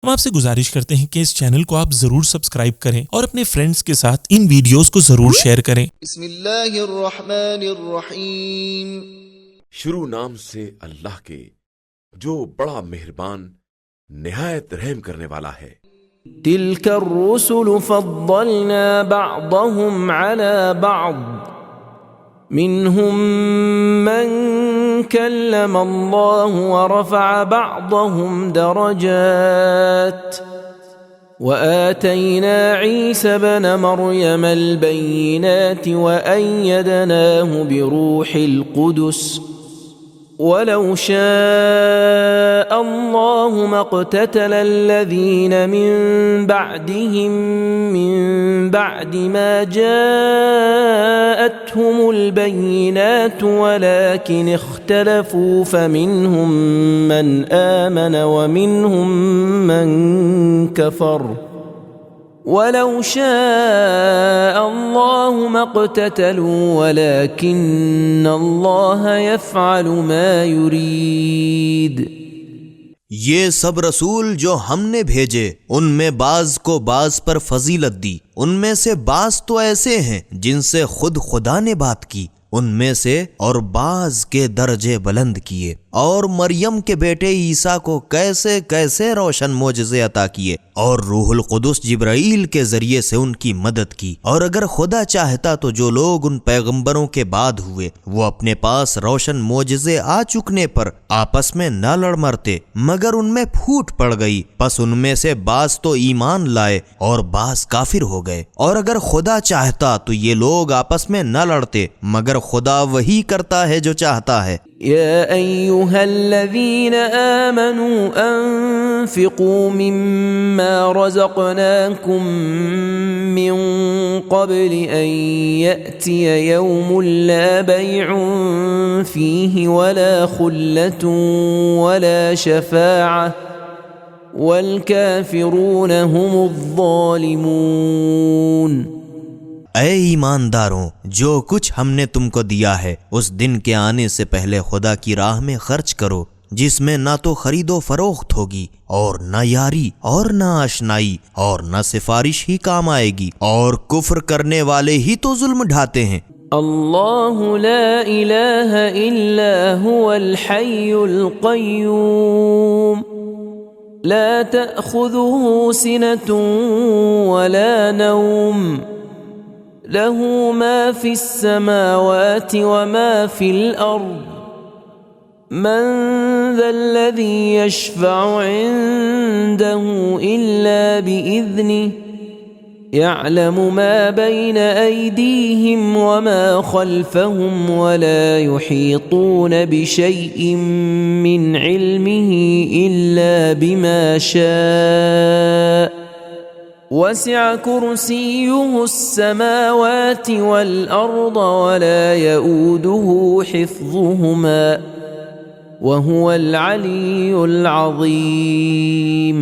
ہم آپ سے گزارش کرتے ہیں کہ اس چینل کو آپ ضرور سبسکرائب کریں اور اپنے فرینڈز کے ساتھ ان ویڈیوز کو ضرور شیئر کریں۔ بسم اللہ الرحمن الرحیم۔ شروع نام سے اللہ کے جو بڑا مہربان نہایت رحم کرنے والا ہے۔ تلك الرسل فضلنا بعضهم على بعض منهم من كلم الله ورفع بعضهم درجات وآتينا عيسى ابن مريم البينات وأيدناه بروح القدس ولو شاء الله ما اقتتل الذين من بعدهم من بعد ما جاءتهم البينات ولكن اختلفوا فمنهم من آمن ومنهم من كفر ولو شاء الله ما اقتتلوا ولكن الله يفعل ما يريد۔ یہ سب رسول جو ہم نے بھیجے ان میں بعض کو بعض پر فضیلت دی، ان میں سے بعض تو ایسے ہیں جن سے خود خدا نے بات کی، ان میں سے اور بعض کے درجے بلند کیے، اور مریم کے بیٹے عیسیٰ کو کیسے کیسے روشن معجزے عطا کیے، اور روح القدس جبرائیل کے ذریعے سے ان کی مدد کی۔ اور اگر خدا چاہتا تو جو لوگ ان پیغمبروں کے بعد ہوئے وہ اپنے پاس روشن معجزے آ چکنے پر آپس میں نہ لڑ مرتے، مگر ان میں پھوٹ پڑ گئی، پس ان میں سے بعض تو ایمان لائے اور بعض کافر ہو گئے۔ اور اگر خدا چاہتا تو یہ لوگ آپس میں نہ لڑتے، مگر خدا وہی کرتا ہے جو چاہتا ہے۔ يا أيها الذين آمنوا أنفقوا مما رزقناكم من قبل أن يأتي يوم لا بيع فيه ولا خلة ولا شفاعة والكافرون هم الظالمون۔ اے ایمانداروں، جو کچھ ہم نے تم کو دیا ہے اس دن کے آنے سے پہلے خدا کی راہ میں خرچ کرو، جس میں نہ تو خرید و فروخت ہوگی اور نہ یاری اور نہ آشنائی اور نہ سفارش ہی کام آئے گی، اور کفر کرنے والے ہی تو ظلم ڈھاتے ہیں۔ اللہ لا الہ الا هو الحی القیوم لا تأخذه سنة ولا نوم له ما في السماوات وما في الأرض من ذا الذي يشفع عنده إلا بإذنه يعلم ما بين أيديهم وما خلفهم ولا يحيطون بشيء من علمه إلا بما شاء وسع كرسيه السماوات والأرض ولا يؤوده حفظهما وهو العلي العظيم۔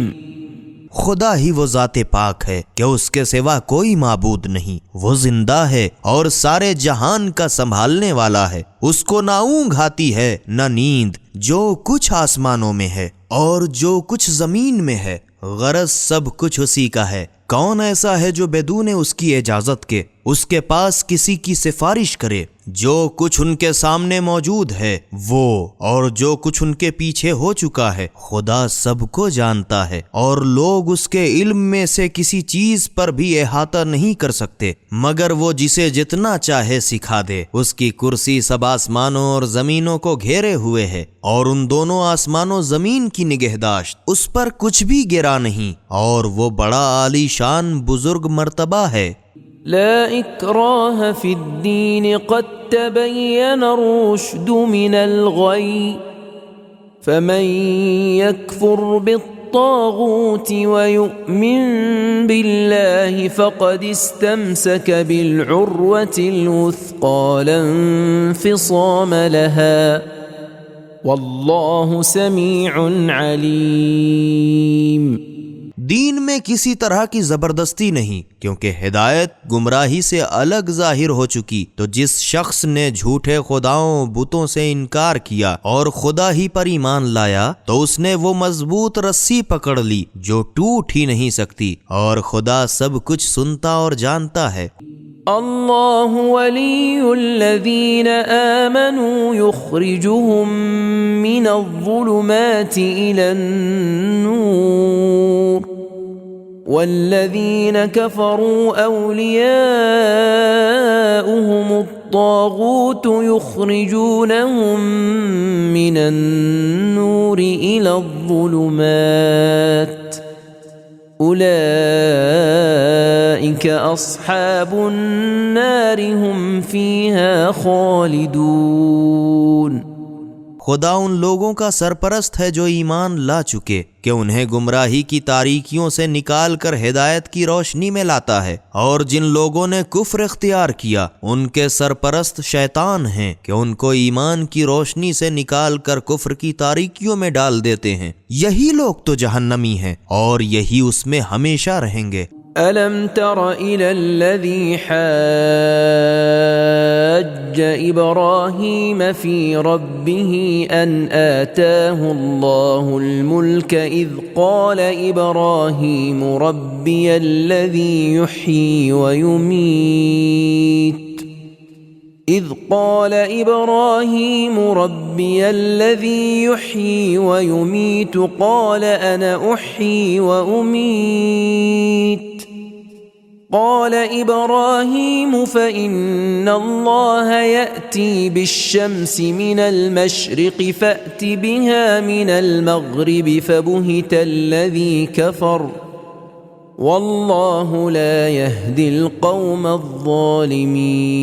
خدا ہی وہ ذات پاک ہے کہ اس کے سوا کوئی معبود نہیں، وہ زندہ ہے اور سارے جہان کا سنبھالنے والا ہے، اس کو نہ اونگ آتی ہے نہ نیند، جو کچھ آسمانوں میں ہے اور جو کچھ زمین میں ہے، غرض سب کچھ اسی کا ہے۔ کون ایسا ہے جو بدون اس کی اجازت کے اس کے پاس کسی کی سفارش کرے؟ جو کچھ ان کے سامنے موجود ہے وہ اور جو کچھ ان کے پیچھے ہو چکا ہے، خدا سب کو جانتا ہے، اور لوگ اس کے علم میں سے کسی چیز پر بھی احاطہ نہیں کر سکتے مگر وہ جسے جتنا چاہے سکھا دے۔ اس کی کرسی سب آسمانوں اور زمینوں کو گھیرے ہوئے ہے، اور ان دونوں آسمان و زمین کی نگہداشت اس پر کچھ بھی گرا نہیں، اور وہ بڑا عالی شان بزرگ مرتبہ ہے۔ لا اکراہ فی الدین قد تبین الرشد من الغی فمن یکفر بالطاغوت ویؤمن باللہ فقد استمسک بالعروة الوثقى لا انفصام لها واللہ سمیع علیم۔ دین میں کسی طرح کی زبردستی نہیں، کیونکہ ہدایت گمراہی سے الگ ظاہر ہو چکی۔ تو جس شخص نے جھوٹے خداؤں بتوں سے انکار کیا اور خدا ہی پر ایمان لایا تو اس نے وہ مضبوط رسی پکڑ لی جو ٹوٹ ہی نہیں سکتی، اور خدا سب کچھ سنتا اور جانتا ہے۔ اللہ ولی الذین آمنوا یخرجهم من الظلمات الى النور والذین کفروا اولیاؤهم الطاغوت یخرجونهم من النور الى الظلمات اولئک اصحاب النار هم فیها خالدون۔ خدا ان لوگوں کا سرپرست ہے جو ایمان لا چکے کہ انہیں گمراہی کی تاریکیوں سے نکال کر ہدایت کی روشنی میں لاتا ہے، اور جن لوگوں نے کفر اختیار کیا ان کے سرپرست شیطان ہیں کہ ان کو ایمان کی روشنی سے نکال کر کفر کی تاریکیوں میں ڈال دیتے ہیں۔ یہی لوگ تو جہنمی ہیں اور یہی اس میں ہمیشہ رہیں گے۔ ألم تر إلى الذي حاج إبراهيم في ربه أن آتاه الله الملك إذ قال إبراهيم ربي الذي يحيي ويميت قال أنا أحيي وأميت قال إبراهيم فإن الله يأتي بالشمس من المشرق فأت بها من المغرب فبهت الذي كفر والله لا يهدي القوم الظالمين۔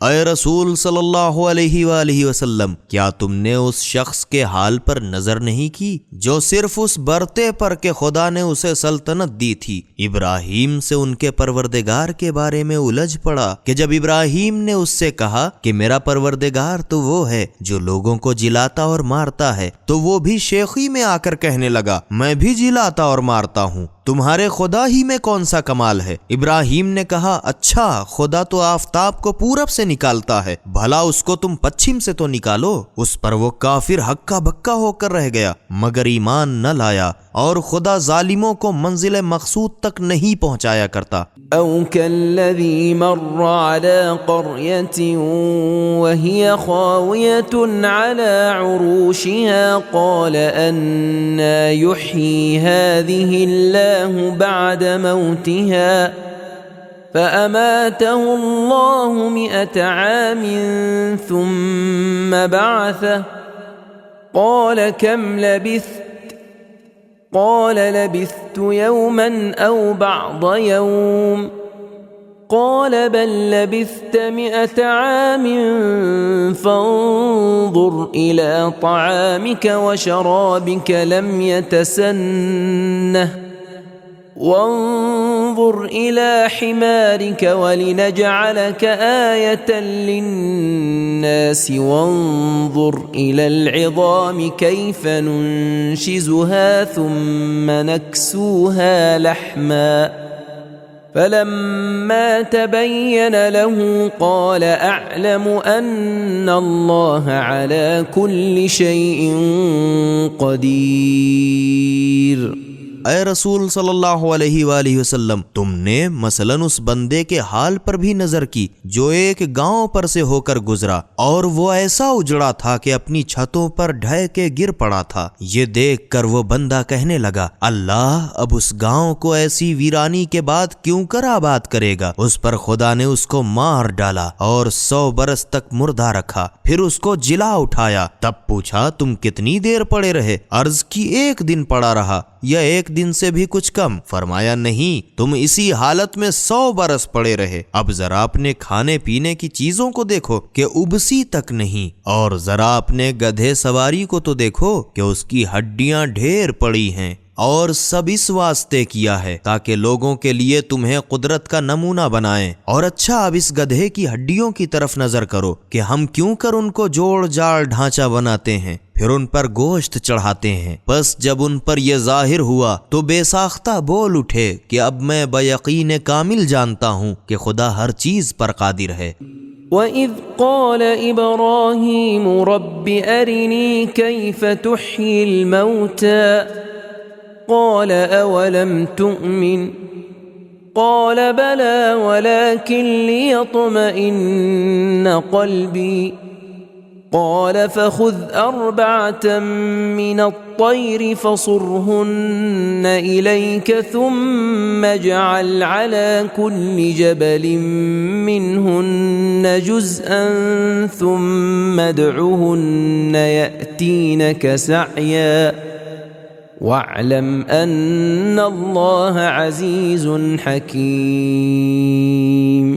اے رسول صلی اللہ علیہ وآلہ وسلم، کیا تم نے اس شخص کے حال پر نظر نہیں کی جو صرف اس برتے پر کہ خدا نے اسے سلطنت دی تھی؟ ابراہیم سے ان کے پروردگار کے بارے میں الجھ پڑا کہ جب ابراہیم نے اس سے کہا کہ میرا پروردگار تو وہ ہے جو لوگوں کو جلاتا اور مارتا ہے، تو وہ بھی شیخی میں آ کر کہنے لگا میں بھی جلاتا اور مارتا ہوں، تمہارے خدا ہی میں کون سا کمال ہے؟ ابراہیم نے کہا اچھا، خدا تو آفتاب کو پورب سے نکالتا ہے، بھلا اس کو تم پچھم سے تو نکالو۔ اس پر وہ کافر ہکا بکا ہو کر رہ گیا مگر ایمان نہ لایا، اور خدا ظالموں کو منزل مقصود تک نہیں پہنچایا کرتا۔ او كالذي مر على قرية وهي خاوية على عروشها قال أنى يحيي هذه الله بعد موتها فأماته الله 100 عام ثم بعثه قال كم لبثت قال لبثت يوما أو بعض يوم قال بل لبثت 100 عام فانظر إلى طعامك وشرابك لم يتسنه وانظر إلى حمارك ولنجعلك آية للناس وانظر إلى العظام كيف ننشزها ثم نكسوها لحما فلما تبين له قال أعلم أن الله على كل شيء قدير۔ اے رسول صلی اللہ علیہ وآلہ وسلم، تم نے مثلا اس بندے کے حال پر بھی نظر کی جو ایک گاؤں پر سے ہو کر گزرا، اور وہ ایسا اجڑا تھا کہ اپنی چھتوں پر ڈھہ کے گر پڑا تھا۔ یہ دیکھ کر وہ بندہ کہنے لگا اللہ اب اس گاؤں کو ایسی ویرانی کے بعد کیوں کر آباد کرے گا؟ اس پر خدا نے اس کو مار ڈالا اور 100 برس تک مردہ رکھا، پھر اس کو جلا اٹھایا۔ تب پوچھا تم کتنی دیر پڑے رہے؟ عرض کی 1 دن پڑا رہا یا 1 دن سے بھی کچھ کم؟ فرمایا نہیں، تم اسی حالت میں 100 برس پڑے رہے۔ اب ذرا اپنے کھانے پینے کی چیزوں کو دیکھو کہ ابسی تک نہیں، اور ذرا اپنے گدھے سواری کو تو دیکھو کہ اس کی ہڈیاں ڈھیر پڑی ہیں۔ اور سب اس واسطے کیا ہے تاکہ لوگوں کے لیے تمہیں قدرت کا نمونہ بنائیں۔ اور اچھا اب اس گدھے کی ہڈیوں کی طرف نظر کرو کہ ہم کیوں کر ان کو جوڑ جاڑ ڈھانچہ بناتے ہیں، پھر ان پر گوشت چڑھاتے ہیں۔ پس جب ان پر یہ ظاہر ہوا تو بے ساختہ بول اٹھے کہ اب میں بیقین کامل جانتا ہوں کہ خدا ہر چیز پر قادر ہے۔ وَإِذْ قَالَ إِبْرَاهِيمُ رَبِّ أَرِنِي كَيْفَ تُحْيِي الْمَوْتَى قَالَ أَوَلَمْ تُؤْمِنْ قَالَ بَلَى وَلَكِنْ لِيَطْمَئِنَّ قَلْبِي قال فخذ 4 من الطير فصرهن إليك ثم اجعل على كل جبل منهن جزءا ثم ادعهن يأتينك سعيا واعلم أن الله عزيز حكيم۔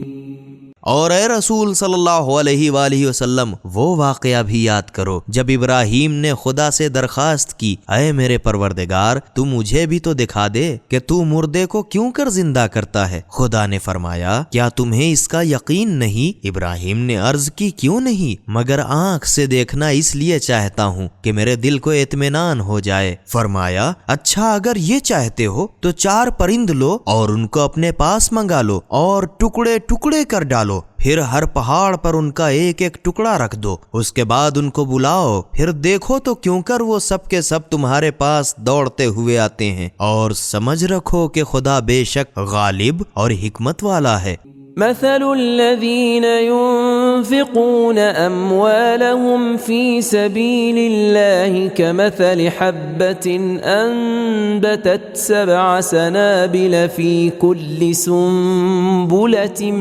اور اے رسول صلی اللہ علیہ وآلہ وسلم وہ واقعہ بھی یاد کرو جب ابراہیم نے خدا سے درخواست کی، اے میرے پروردگار تو مجھے بھی تو دکھا دے کہ تو مردے کو کیوں کر زندہ کرتا ہے۔ خدا نے فرمایا کیا تمہیں اس کا یقین نہیں؟ ابراہیم نے عرض کی کیوں نہیں، مگر آنکھ سے دیکھنا اس لیے چاہتا ہوں کہ میرے دل کو اطمینان ہو جائے۔ فرمایا اچھا اگر یہ چاہتے ہو تو 4 پرند لو اور ان کو اپنے پاس منگا لو اور ٹکڑے ٹکڑے کر ڈالو، پھر ہر پہاڑ پر ان کا ایک ایک ٹکڑا رکھ دو، اس کے بعد ان کو بلاؤ، پھر دیکھو تو کیوں کر وہ سب کے سب تمہارے پاس دوڑتے ہوئے آتے ہیں، اور سمجھ رکھو کہ خدا بے شک غالب اور حکمت والا ہے۔ مثل الذين ينفقون أموالهم في سبيل الله كمثل حبة أنبتت 7 سنابل في كل سنبلة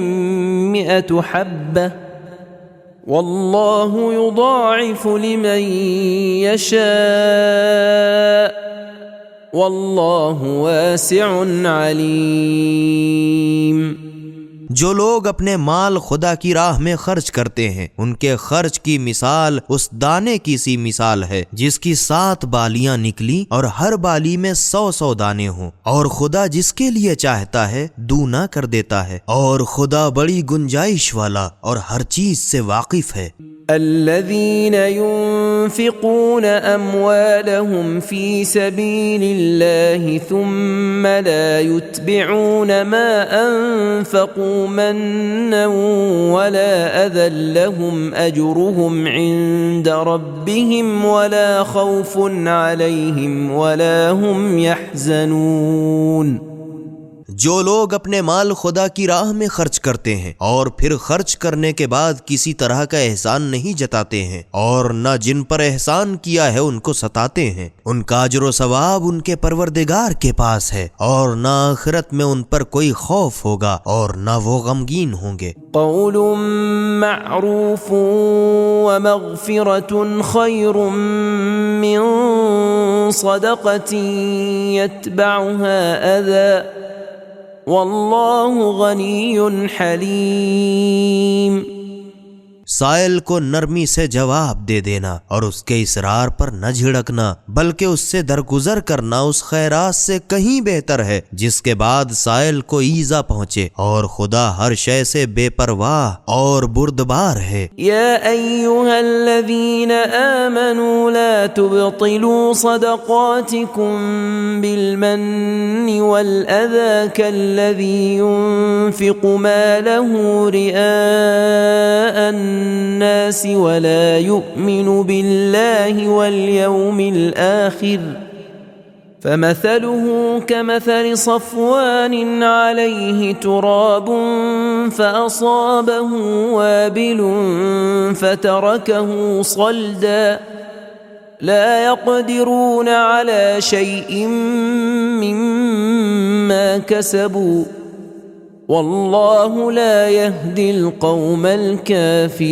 100 حبة والله يضاعف لمن يشاء والله واسع عليم۔ جو لوگ اپنے مال خدا کی راہ میں خرچ کرتے ہیں ان کے خرچ کی مثال اس دانے کی سی مثال ہے جس کی 7 بالیاں نکلی اور ہر بالی میں 100 دانے ہوں، اور خدا جس کے لیے چاہتا ہے دونا کر دیتا ہے، اور خدا بڑی گنجائش والا اور ہر چیز سے واقف ہے۔ الذين ينفقون أموالهم في سبيل الله ثم لا يتبعون ما أنفقوا منا ولا أذى لهم أجرهم عند ربهم ولا خوف عليهم ولا هم يحزنون۔ جو لوگ اپنے مال خدا کی راہ میں خرچ کرتے ہیں اور پھر خرچ کرنے کے بعد کسی طرح کا احسان نہیں جتاتے ہیں اور نہ جن پر احسان کیا ہے ان کو ستاتے ہیں، ان کا اجر و ثواب ان کے پروردگار کے پاس ہے، اور نہ آخرت میں ان پر کوئی خوف ہوگا اور نہ وہ غمگین ہوں گے۔ قول معروف ومغفرة خير من صدقة يتبعها أذى واللہ غنی حلیم۔ سائل کو نرمی سے جواب دے دینا اور اس کے اصرار پر نہ جھڑکنا، بلکہ اس سے درگزر کرنا اس خیرات سے کہیں بہتر ہے جس کے بعد سائل کو ایذا پہنچے، اور خدا ہر شے سے بے پرواہ اور بردبار ہے۔ یا ایہا الذین آمنوا لا تبطلوا صدقاتکم بالمن والأذى كالذی ينفق ماله رئاء الناس ولا يؤمن بالله واليوم الآخر فمثله كمثل صفوان عليه تراب فأصابه وابل فتركه صلدا لا يقدرون على شيء مما كسبوا واللہ لا يهدي القوم الكافرین۔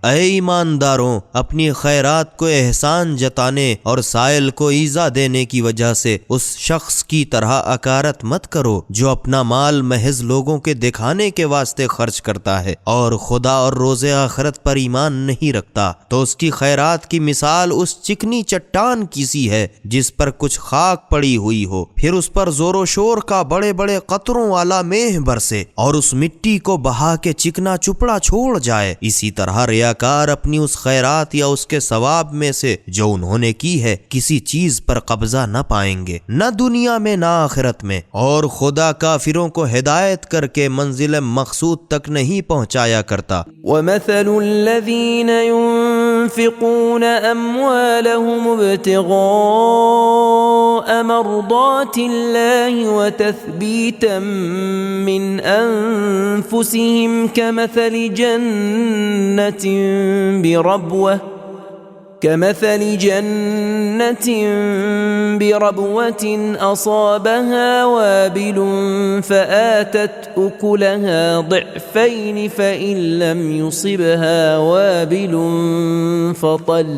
اے ایمانداروں، اپنی خیرات کو احسان جتانے اور سائل کو ایذا دینے کی وجہ سے اس شخص کی طرح اکارت مت کرو جو اپنا مال محض لوگوں کے دکھانے کے واسطے خرچ کرتا ہے اور خدا اور روز آخرت پر ایمان نہیں رکھتا، تو اس کی خیرات کی مثال اس چکنی چٹان کی سی ہے جس پر کچھ خاک پڑی ہوئی ہو، پھر اس پر زور و شور کا بڑے بڑے قطروں والا میہ برسے اور اس مٹی کو بہا کے چکنا چپڑا چھوڑ جائے۔ اسی طرح ریاکار اپنی اس خیرات یا اس کے ثواب میں سے جو انہوں نے کی ہے کسی چیز پر قبضہ نہ پائیں گے، نہ دنیا میں نہ آخرت میں، اور خدا کافروں کو ہدایت کر کے منزل مقصود تک نہیں پہنچایا کرتا۔ ومثل الذين ينفقون أموالهم ابتغاء مرضات الله وتثبيتا من أنفسهم كمثل جنة بربوة أصابها وابل فآتت أكلها ضعفين فإن لم يصبها وابل فطل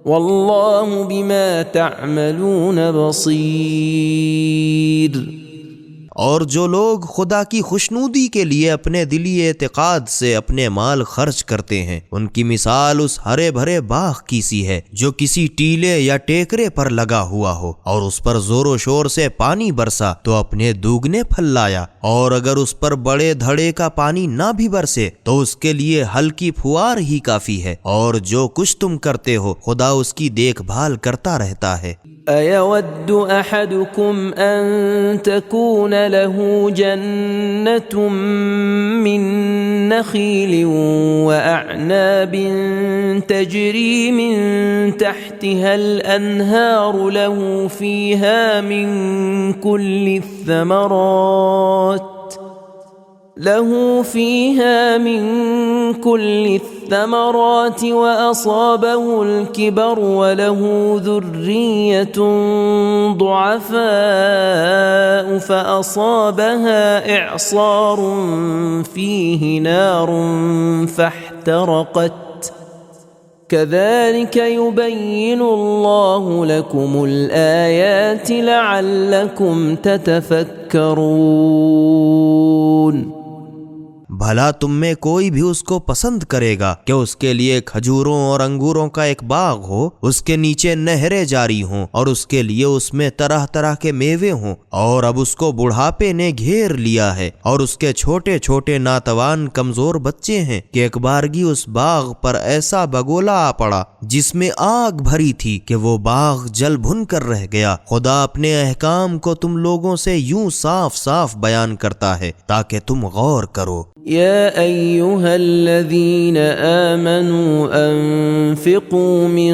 والله بما تعملون بصير۔ اور جو لوگ خدا کی خوشنودی کے لیے اپنے دلی اعتقاد سے اپنے مال خرچ کرتے ہیں، ان کی مثال اس ہرے بھرے باغ کی سی ہے جو کسی ٹیلے یا ٹیکرے پر لگا ہوا ہو، اور اس پر زور و شور سے پانی برسا تو اپنے دوگنے پھل لایا، اور اگر اس پر بڑے دھڑے کا پانی نہ بھی برسے تو اس کے لیے ہلکی پھوار ہی کافی ہے، اور جو کچھ تم کرتے ہو خدا اس کی دیکھ بھال کرتا رہتا ہے۔ أَيَوَدُّ أَحَدُكُمْ أَن تَكُونَ لَهُ جَنَّةٌ مِّن نَخِيلٍ وَأَعْنَابٍ تَجْرِي مِن تَحْتِهَا الْأَنْهَارُ له فيها من كل الثمرات وأصابه الكبر وله ذرية ضعفاء فأصابها إعصار فيه نار فاحترقت كذلك يبين الله لكم الآيات لعلكم تتفكرون۔ بھلا تم میں کوئی بھی اس کو پسند کرے گا کہ اس کے لیے کھجوروں اور انگوروں کا ایک باغ ہو، اس کے نیچے نہریں جاری ہوں اور اس کے لیے اس میں طرح طرح کے میوے ہوں، اور اب اس کو بڑھاپے نے گھیر لیا ہے اور اس کے چھوٹے چھوٹے ناتوان کمزور بچے ہیں کہ ایک بارگی اس باغ پر ایسا بگولا آ پڑا جس میں آگ بھری تھی کہ وہ باغ جل بھن کر رہ گیا۔ خدا اپنے احکام کو تم لوگوں سے یوں صاف صاف بیان کرتا ہے تاکہ تم غور کرو۔ يا أيها الذين آمنوا أنفقوا من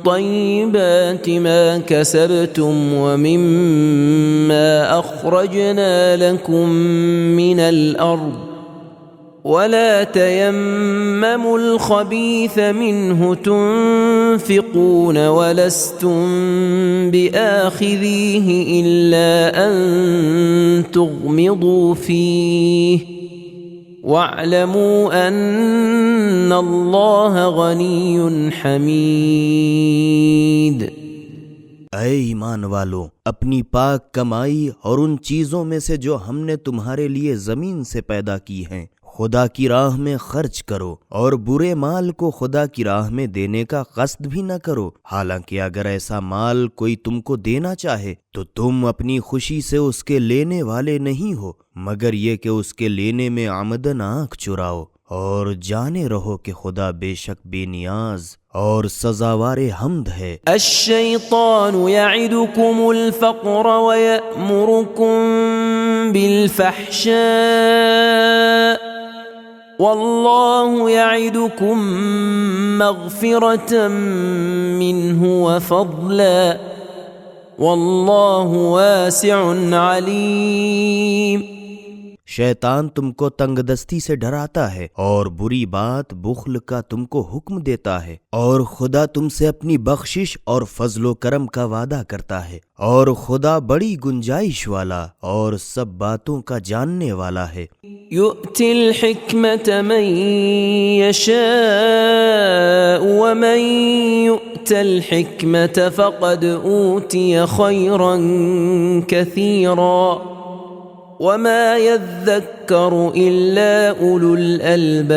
طيبات ما كسبتم ومما أخرجنا لكم من الأرض ولا تيمموا الخبيث منه تنفقون ولستم بآخذيه إلا أن تغمضوا فيه وَاعْلَمُوا أَنَّ اللَّهَ غَنِيٌّ حَمِيدٌ۔ اے ایمان والو، اپنی پاک کمائی اور ان چیزوں میں سے جو ہم نے تمہارے لیے زمین سے پیدا کی ہیں خدا کی راہ میں خرچ کرو، اور برے مال کو خدا کی راہ میں دینے کا قصد بھی نہ کرو، حالانکہ اگر ایسا مال کوئی تم کو دینا چاہے تو تم اپنی خوشی سے اس کے لینے والے نہیں ہو، مگر یہ کہ اس کے لینے میں عمدن آنکھ چراؤ، اور جانے رہو کہ خدا بے شک بے نیاز اور سزاوار حمد ہے۔ الشیطان یعدکم الفقر ویأمرکم بالفحشاء واللہ یعدکم مغفرة منہ وفضلا واللہ واسع علیم۔ شیطان تم کو تنگ دستی سے ڈراتا ہے اور بری بات بخل کا تم کو حکم دیتا ہے، اور خدا تم سے اپنی بخشش اور فضل و کرم کا وعدہ کرتا ہے، اور خدا بڑی گنجائش والا اور سب باتوں کا جاننے والا ہے۔ يؤتي الحكمة من يشاء ومن يؤت الحكمة فقد أوتي خيرا كثيرا وما يذكر إلا أولو الألباب۔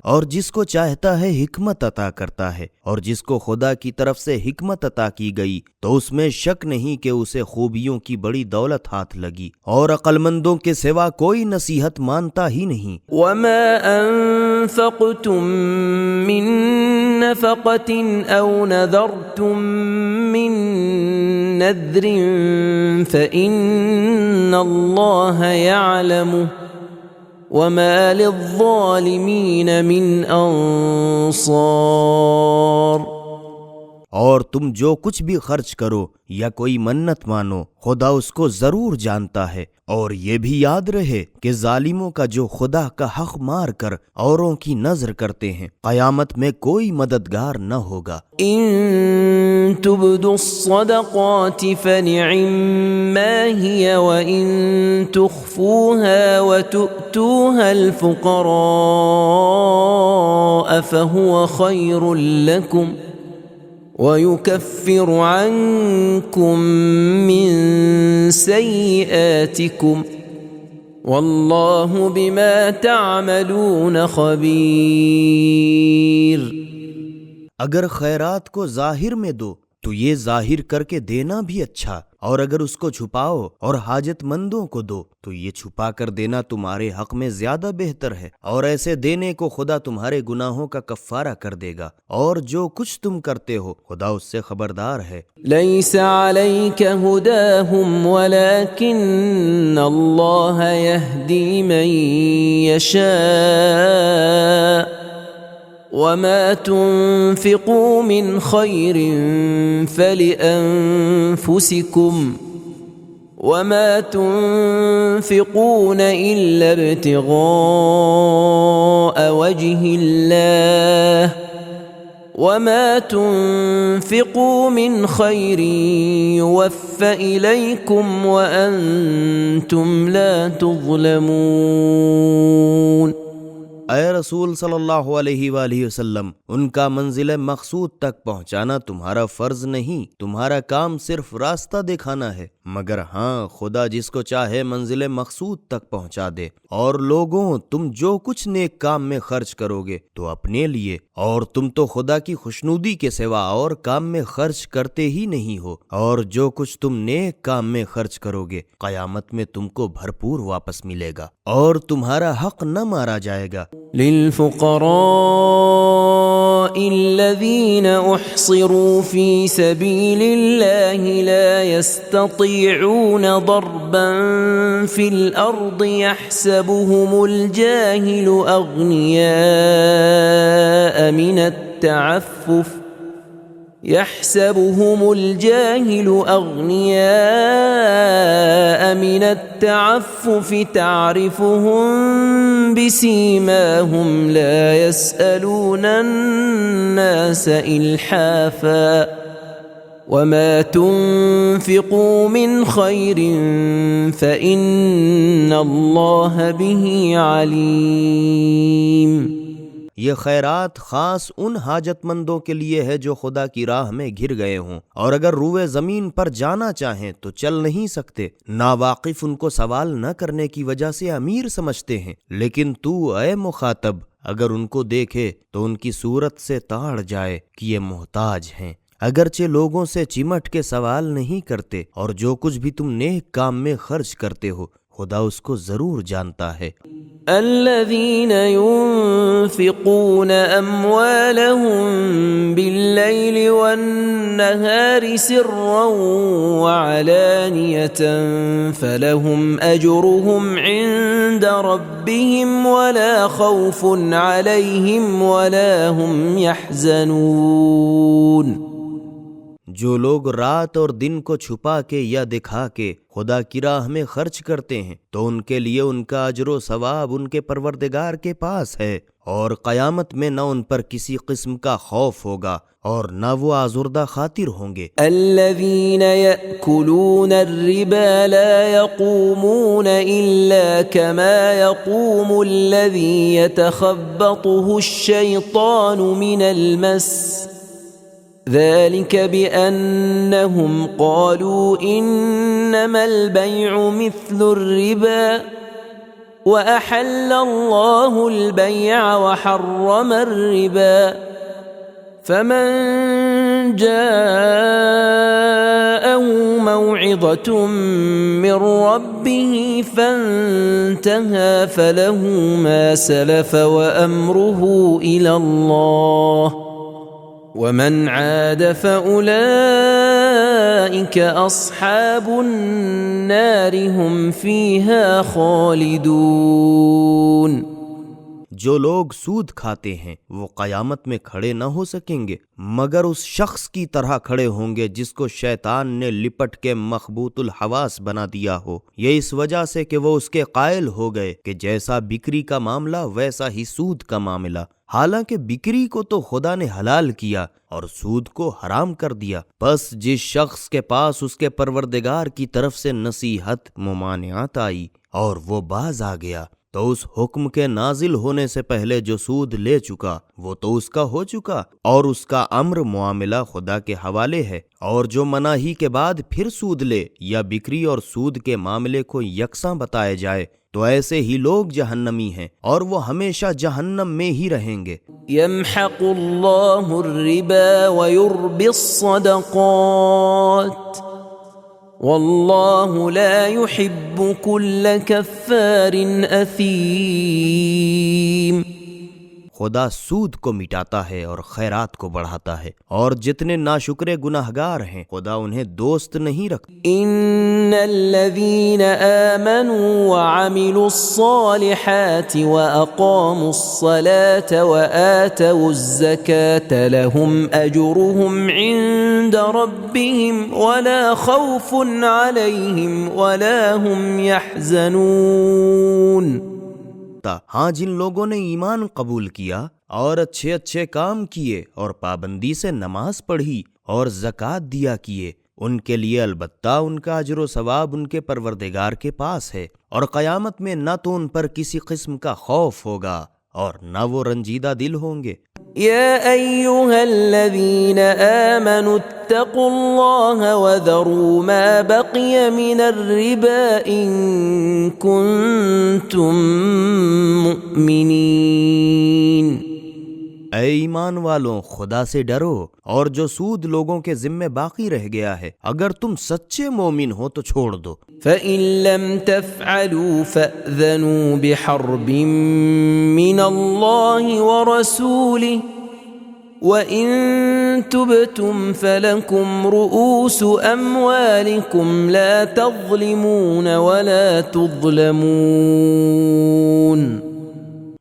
اور جس کو چاہتا ہے حکمت عطا کرتا ہے، اور جس کو خدا کی طرف سے حکمت عطا کی گئی تو اس میں شک نہیں کہ اسے خوبیوں کی بڑی دولت ہاتھ لگی، اور عقل مندوں کے سوا کوئی نصیحت مانتا ہی نہیں۔ وما أنفقتم من نفقة أو نذرتم من نذر فإن الله يعلمه وما للظالمين من انصار۔ اور تم جو کچھ بھی خرچ کرو یا کوئی منت مانو، خدا اس کو ضرور جانتا ہے، اور یہ بھی یاد رہے کہ ظالموں کا جو خدا کا حق مار کر اوروں کی نظر کرتے ہیں، قیامت میں کوئی مددگار نہ ہوگا۔ ان تبدوا الصدقات فنعما هي وان تخفوها وتؤتوها الفقراء فهو خير لكم ويكفر عنكم من سيئاتكم والله بما تعملون خبير۔ اگر خیرات کو ظاہر میں دو تو یہ ظاہر کر کے دینا بھی اچھا، اور اگر اس کو چھپاؤ اور حاجت مندوں کو دو تو یہ چھپا کر دینا تمہارے حق میں زیادہ بہتر ہے، اور ایسے دینے کو خدا تمہارے گناہوں کا کفارہ کر دے گا، اور جو کچھ تم کرتے ہو خدا اس سے خبردار ہے۔ ليس عليك هداهم ولكن الله يهدي من يشاء وما تنفقوا من خير فلأنفسكم وما تنفقون إلا ابتغاء وجه الله وما تنفقوا من خير يوفى إليكم وأنتم لا تظلمون۔ اے رسول صلی اللہ علیہ وآلہ وسلم، ان کا منزل مقصود تک پہنچانا تمہارا فرض نہیں، تمہارا کام صرف راستہ دکھانا ہے، مگر ہاں خدا جس کو چاہے منزل مقصود تک پہنچا دے۔ اور لوگوں، تم جو کچھ نیک کام میں خرچ کرو گے تو اپنے لیے، اور تم تو خدا کی خوشنودی کے سوا اور کام میں خرچ کرتے ہی نہیں ہو، اور جو کچھ تم نیک کام میں خرچ کرو گے قیامت میں تم کو بھرپور واپس ملے گا، اور تمہارا حق نہ مارا جائے گا۔ للفقراء الذين احصروا في سبيل الله لا يستطيعون ضربا في الارض يحسبهم الجاهل اغنياء من التعفف تعرفهم بسيماهم لا يسألون الناس إلحافا وما تنفقوا من خير فإن الله به عليم۔ یہ خیرات خاص ان حاجت مندوں کے لیے ہے جو خدا کی راہ میں گر گئے ہوں، اور اگر روئے زمین پر جانا چاہیں تو چل نہیں سکتے۔ ناواقف ان کو سوال نہ کرنے کی وجہ سے امیر سمجھتے ہیں، لیکن تو اے مخاطب اگر ان کو دیکھے تو ان کی صورت سے تاڑ جائے کہ یہ محتاج ہیں، اگرچہ لوگوں سے چمٹ کے سوال نہیں کرتے، اور جو کچھ بھی تم نیک کام میں خرچ کرتے ہو خدا اس کو ضرور جانتا ہے۔ الذين ينفقون أموالهم بالليل والنهار سرا وعلانية فلهم أجرهم عند ربهم ولا خوف عليهم ولا هم يحزنون۔ جو لوگ رات اور دن کو چھپا کے یا دکھا کے خدا کی راہ میں خرچ کرتے ہیں تو ان کے لیے ان کا اجر و ثواب ان کے پروردگار کے پاس ہے، اور قیامت میں نہ ان پر کسی قسم کا خوف ہوگا اور نہ وہ آزردہ خاطر ہوں گے۔ الذين يأكلون الربا لا يقومون إلا كما يقوم الذي يتخبطه الشيطان من المس، ذلك بأنهم قالوا إنما البيع مثل الربا وأحل الله البيع وحرم الربا، فمن جاءه موعظة من ربه فانتهى فله ما سلف وأمره إلى الله ومن عاد فأولئك أصحاب النار هم فيها خالدون۔ جو لوگ سود کھاتے ہیں وہ قیامت میں کھڑے نہ ہو سکیں گے مگر اس شخص کی طرح کھڑے ہوں گے جس کو شیطان نے لپٹ کے مخبوط الحواس بنا دیا ہو، یہ اس وجہ سے کہ وہ اس کے قائل ہو گئے کہ جیسا بکری کا معاملہ ویسا ہی سود کا معاملہ، حالانکہ بکری کو تو خدا نے حلال کیا اور سود کو حرام کر دیا۔ بس جس شخص کے پاس اس کے پروردگار کی طرف سے نصیحت ممانعت آئی اور وہ باز آ گیا تو اس حکم کے نازل ہونے سے پہلے جو سود لے چکا وہ تو اس کا ہو چکا اور اس کا امر معاملہ خدا کے حوالے ہے، اور جو مناہی کے بعد پھر سود لے یا بکری اور سود کے معاملے کو یکساں بتایا جائے تو ایسے ہی لوگ جہنمی ہیں اور وہ ہمیشہ جہنم میں ہی رہیں گے۔ يمحق الله الربا ويربي الصدقات والله لا يحب كل كفار أثيم۔ خدا سود کو مٹاتا ہے اور خیرات کو بڑھاتا ہے، اور جتنے ناشکرے گناہگار ہیں خدا انہیں دوست نہیں رکھتا۔ ان الذين آمنوا وعملوا الصالحات واقاموا الصلاة وآتوا الزكاة لهم اجرهم عند ربهم ولا خوف عليهم ولا هم يحزنون۔ ہاں جن لوگوں نے ایمان قبول کیا اور اچھے اچھے کام کیے اور پابندی سے نماز پڑھی اور زکوٰۃ دیا کیے، ان کے لیے البتہ ان کا اجر و ثواب ان کے پروردگار کے پاس ہے، اور قیامت میں نہ تو ان پر کسی قسم کا خوف ہوگا اور نہ وہ رنجیدہ دل ہوں گے۔ يا أيها الذين آمنوا اتقوا الله وذروا ما بقي من الربا إن كنتم مؤمنين۔ اے ایمان والوں، خدا سے ڈرو اور جو سود لوگوں کے ذمے باقی رہ گیا ہے اگر تم سچے مومن ہو تو چھوڑ دو۔ فَإِن لَّمْ تَفْعَلُوا فَأْذَنُوا بِحَرْبٍ مِّنَ اللَّهِ وَرَسُولِهِ وَإِن تُبْتُمْ فَلَكُمْ رُؤُوسُ أَمْوَالِكُمْ لَا تَظْلِمُونَ وَلَا تُظْلَمُونَ۔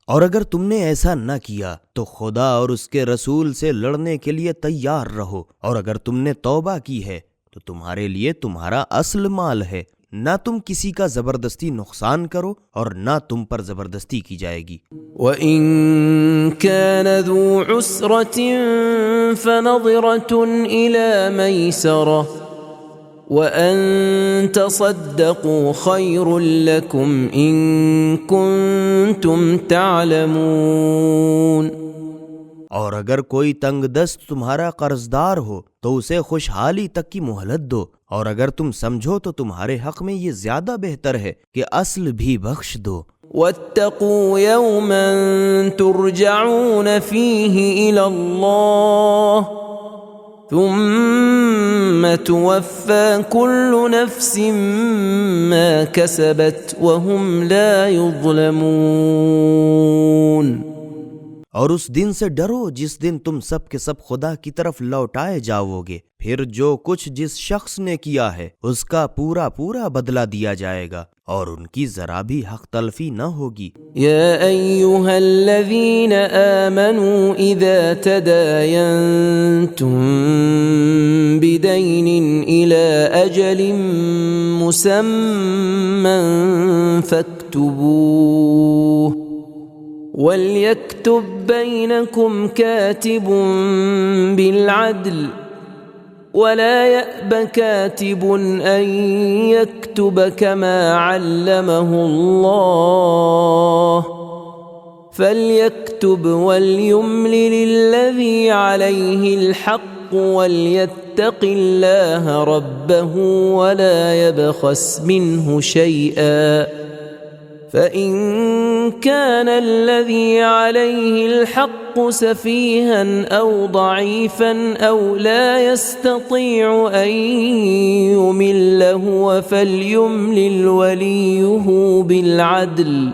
اور اگر تم نے ایسا نہ کیا تو خدا اور اس کے رسول سے لڑنے کے لیے تیار رہو، اور اگر تم نے توبہ کی ہے تو تمہارے لیے تمہارا اصل مال ہے، نہ تم کسی کا زبردستی نقصان کرو اور نہ تم پر زبردستی کی جائے گی۔ وَإِن كَانَ ذُو عُسْرَةٍ فَنَظِرَةٌ إِلَى مَيْسَرَةٍ وَأَن تَصَدَّقُوا خَيْرٌ لَّكُمْ إِن كُنتُمْ تَعْلَمُونَ۔ اور اگر کوئی تنگ دست تمہارا قرضدار ہو تو اسے خوشحالی تک کی مہلت دو، اور اگر تم سمجھو تو تمہارے حق میں یہ زیادہ بہتر ہے کہ اصل بھی بخش دو۔ وَاتَّقُوا يَوْمًا تُرْجَعُونَ فِيهِ إِلَى اللَّهِ ثُمَّ تُوَفَّى كُلُّ نَفْسٍ مَّا كَسَبَتْ وَهُمْ لَا يُظْلَمُونَ۔ اور اس دن سے ڈرو جس دن تم سب کے سب خدا کی طرف لوٹائے جاؤ گے، پھر جو کچھ جس شخص نے کیا ہے اس کا پورا پورا بدلہ دیا جائے گا، اور ان کی ذرا بھی حق تلفی نہ ہوگی۔ يا أيها الذين آمنوا إذا تداينتم بدين أجل مسمى فاكتبوه وليكتب بينكم كاتب بالعدل ولا يأب كاتب أن يكتب كما علمه الله فليكتب وليملل الذي عليه الحق وليتق الله ربه ولا يبخس منه شيئا فإن كان الذي عليه الحق سفيها أو ضعيفا أو لا يستطيع أن يمل هو فليملل وليه بالعدل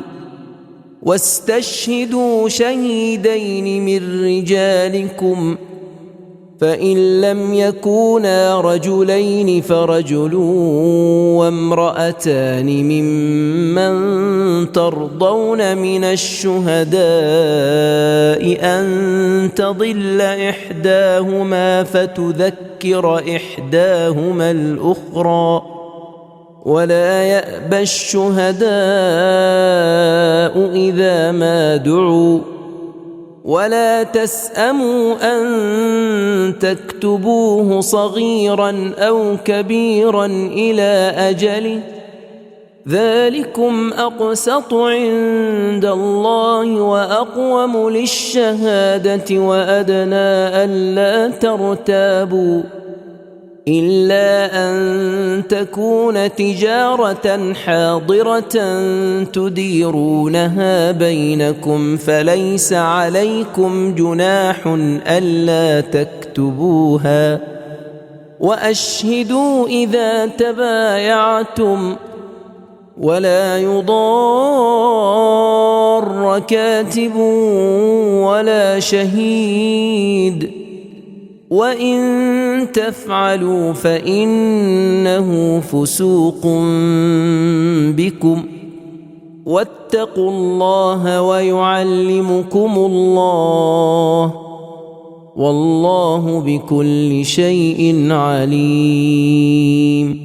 واستشهدوا شهيدين من رجالكم فإن لم يكونا رجلين فرجل وامرأتان ممن ترضون من الشهداء أن تضل إحداهما فتذكر إحداهما الأخرى ولا يأبى الشهداء إذا ما دعوا ولا تسأموا أن تكتبوه صغيرا أو كبيرا إلى أجله ذلكم أقسط عند الله وأقوم للشهادة وأدنى ألا ترتابوا إلا أن تكون تجارة حاضرة تديرونها بينكم فليس عليكم جناح ألا تكتبوها وأشهدوا إذا تبايعتم ولا يضار كاتب ولا شهيد وإن تفعلوا فإنه فسوق بكم واتقوا الله ويعلمكم الله والله بكل شيء عليم।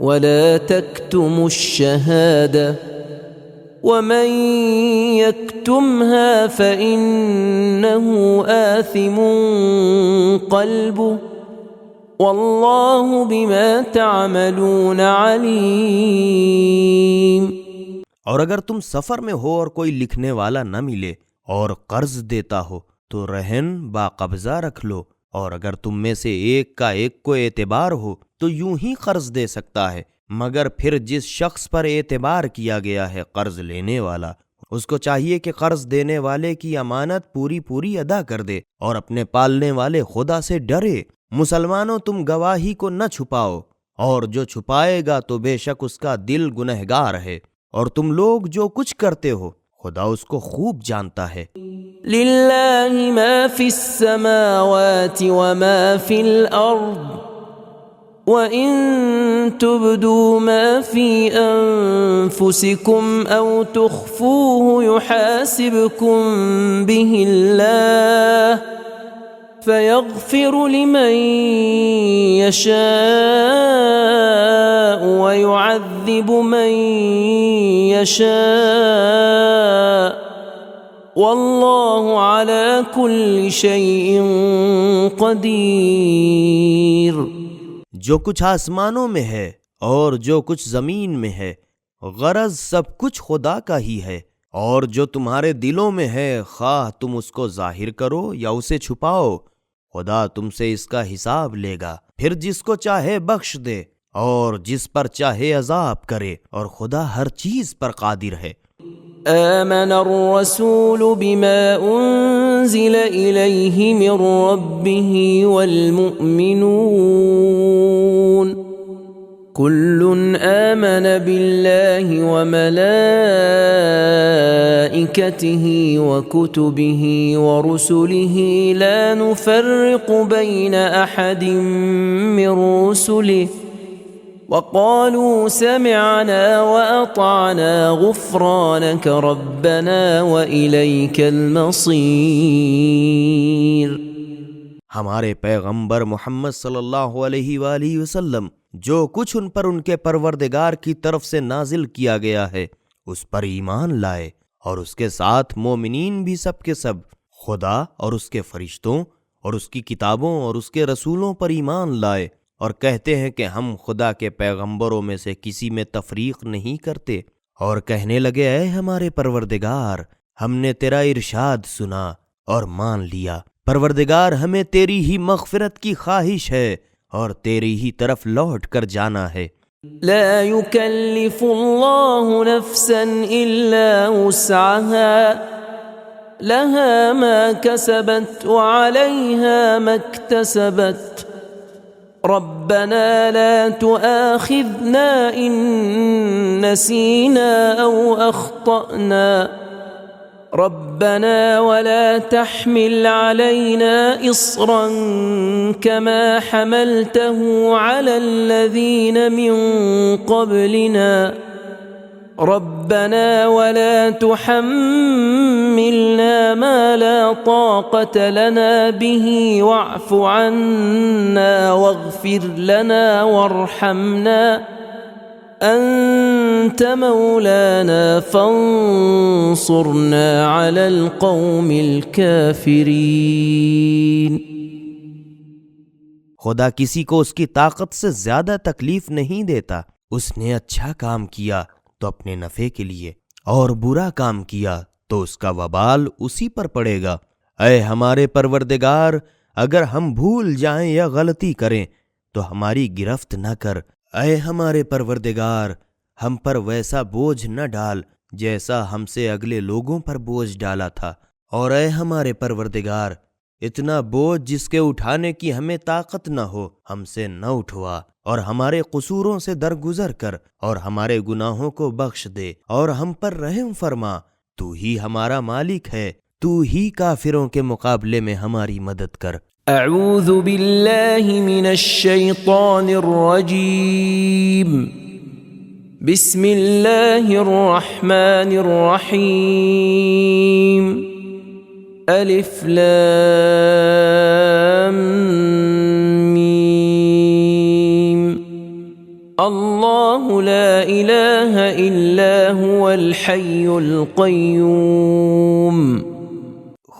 ولا تكتموا الشهادة ومن يكتمها فإنه آثم قلبه والله بما تعملون عليم۔ اور اگر تم سفر میں ہو اور کوئی لکھنے والا نہ ملے اور قرض دیتا ہو تو رہن باقبضہ رکھ لو، اور اگر تم میں سے ایک کا ایک کو اعتبار ہو تو یوں ہی قرض دے سکتا ہے، مگر پھر جس شخص پر اعتبار کیا گیا ہے قرض لینے والا، اس کو چاہیے کہ قرض دینے والے کی امانت پوری ادا کر دے اور اپنے پالنے والے خدا سے ڈرے۔ مسلمانوں تم گواہی کو نہ چھپاؤ، اور جو چھپائے گا تو بے شک اس کا دل گنہگار ہے، اور تم لوگ جو کچھ کرتے ہو خدا اس کو خوب جانتا ہے۔ للہ ما فی السماوات وما فی الارض وَإِن تُبْدُوا مَا فِي أَنفُسِكُمْ أَوْ تُخْفُوهُ يُحَاسِبْكُم بِهِ اللَّهُ فَيَغْفِرُ لِمَن يَشَاءُ وَيُعَذِّبُ مَن يَشَاءُ وَاللَّهُ عَلَى كُلِّ شَيْءٍ قَدِيرٌ۔ جو کچھ آسمانوں میں ہے اور جو کچھ زمین میں ہے، غرض سب کچھ خدا کا ہی ہے، اور جو تمہارے دلوں میں ہے خواہ تم اس کو ظاہر کرو یا اسے چھپاؤ، خدا تم سے اس کا حساب لے گا، پھر جس کو چاہے بخش دے اور جس پر چاہے عذاب کرے، اور خدا ہر چیز پر قادر ہے۔ آمن الرسول بما انزل الیہ من ربہ والمؤمنون كل آمن بالله وملائكته وكتبه ورسله لا نفرق بين أحد من رسله وقالوا سمعنا وأطعنا غفرانك ربنا وإليك المصير۔ ہمارے پیغمبر محمد صلی اللہ علیہ وآلہ وسلم جو کچھ ان پر ان کے پروردگار کی طرف سے نازل کیا گیا ہے اس پر ایمان لائے، اور اس کے ساتھ مومنین بھی سب کے سب خدا اور اس کے فرشتوں اور اس کی کتابوں اور اس کے رسولوں پر ایمان لائے، اور کہتے ہیں کہ ہم خدا کے پیغمبروں میں سے کسی میں تفریق نہیں کرتے، اور کہنے لگے اے ہمارے پروردگار ہم نے تیرا ارشاد سنا اور مان لیا، پروردگار ہمیں تیری ہی مغفرت کی خواہش ہے اور تیری ہی طرف لوٹ کر جانا ہے۔ لا يكلف الله نفسا إلا وسعها لها ما كسبت وعليها ما اكتسبت ربنا لا تؤاخذنا إن نسينا أو أخطأنا ربنا ولا تحمل علينا إصرا كما حملته على الذين من قبلنا ربنا ولا تحملنا ما لا طاقة لنا به واعف عنا واغفر لنا وارحمنا أنت مولانا فانصرنا على القوم الكافرين۔ خدا کسی کو اس کی طاقت سے زیادہ تکلیف نہیں دیتا، اس نے اچھا کام کیا تو اپنے نفع کے لیے، اور برا کام کیا تو اس کا وبال اسی پر پڑے گا۔ اے ہمارے پروردگار اگر ہم بھول جائیں یا غلطی کریں تو ہماری گرفت نہ کر، اے ہمارے پروردگار ہم پر ویسا بوجھ نہ ڈال جیسا ہم سے اگلے لوگوں پر بوجھ ڈالا تھا، اور اے ہمارے پروردگار اتنا بوجھ جس کے اٹھانے کی ہمیں طاقت نہ ہو ہم سے نہ اٹھوا، اور ہمارے قصوروں سے درگزر کر اور ہمارے گناہوں کو بخش دے اور ہم پر رحم فرما، تو ہی ہمارا مالک ہے، تو ہی کافروں کے مقابلے میں ہماری مدد کر۔ اعوذ باللہ من الشیطان الرجیم بسم اللہ الرحمن الرحیم الف لام میم اللہ لا إله إلا هو الحي القيوم.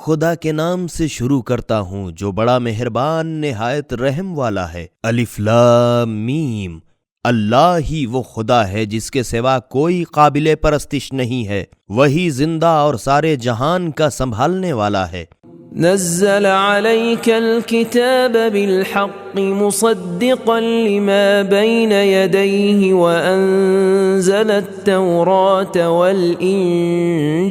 خدا کے نام سے شروع کرتا ہوں جو بڑا مہربان نہایت رحم والا ہے. الف لام میم. اللہ ہی وہ خدا ہے جس کے سوا کوئی قابل پرستش نہیں ہے. وہی زندہ اور سارے جہان کا سنبھالنے والا ہے. نزل عليك الكتاب بالحق مصدقا لما بين يديه وأنزل التوراة والإنجيل.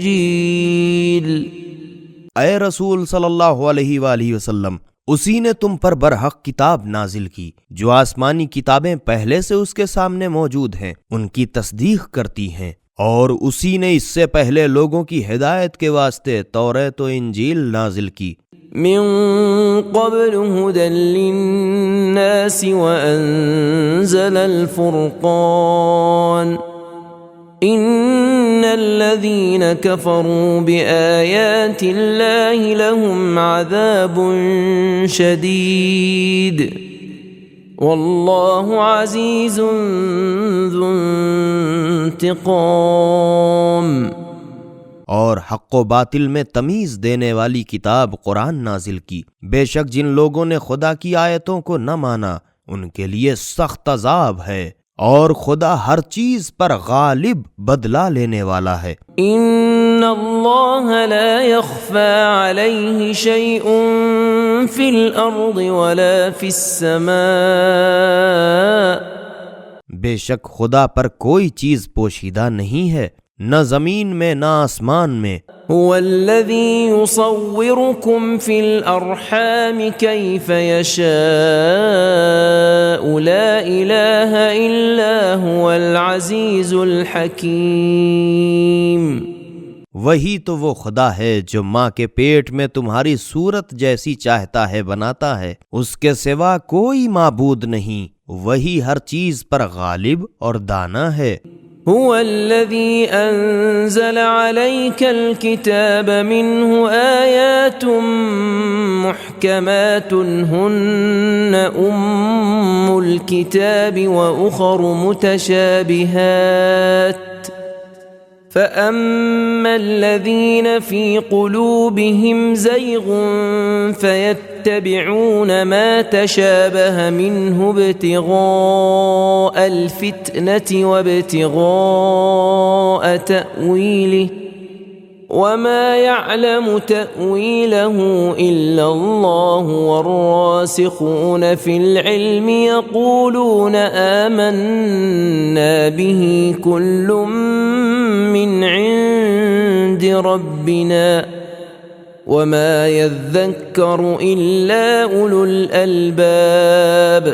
اے رسول صلی اللہ علیہ وآلہ وسلم، اسی نے تم پر برحق کتاب نازل کی جو آسمانی کتابیں پہلے سے اس کے سامنے موجود ہیں ان کی تصدیق کرتی ہیں، اور اسی نے اس سے پہلے لوگوں کی ہدایت کے واسطے توریت و انجیل نازل کی. من قبل هدى للناس وأنزل الفرقان. إن الذين كفروا بآيات الله لهم عذاب شديد والله عزيز ذو انتقام. اور حق و باطل میں تمیز دینے والی کتاب قرآن نازل کی. بے شک جن لوگوں نے خدا کی آیتوں کو نہ مانا ان کے لیے سخت عذاب ہے، اور خدا ہر چیز پر غالب بدلہ لینے والا ہے. ان اللہ لا يخفى عليه شيء في الارض ولا في السماء. بے شک خدا پر کوئی چیز پوشیدہ نہیں ہے، نہ زمین میں نہ آسمان میں. هو الذي يصوركم في الأرحام كيف يشاء لا إله إلا هو العزيز الحكيم. وہی تو وہ خدا ہے جو ماں کے پیٹ میں تمہاری صورت جیسی چاہتا ہے بناتا ہے، اس کے سوا کوئی معبود نہیں، وہی ہر چیز پر غالب اور دانا ہے. هو الذي أنزل عليك الكتاب منه آيات محكمات هن الكتاب وأخر متشابهات فأما الذين في قلوبهم زيغ فيتبعون ما تشابه منه ابتغاء الفتنة وابتغاء تأويله وما يعلم تأويله إلا الله والراسخون في العلم يقولون آمنا به كل من عند ربنا وما يذكر إلا أولو الألباب.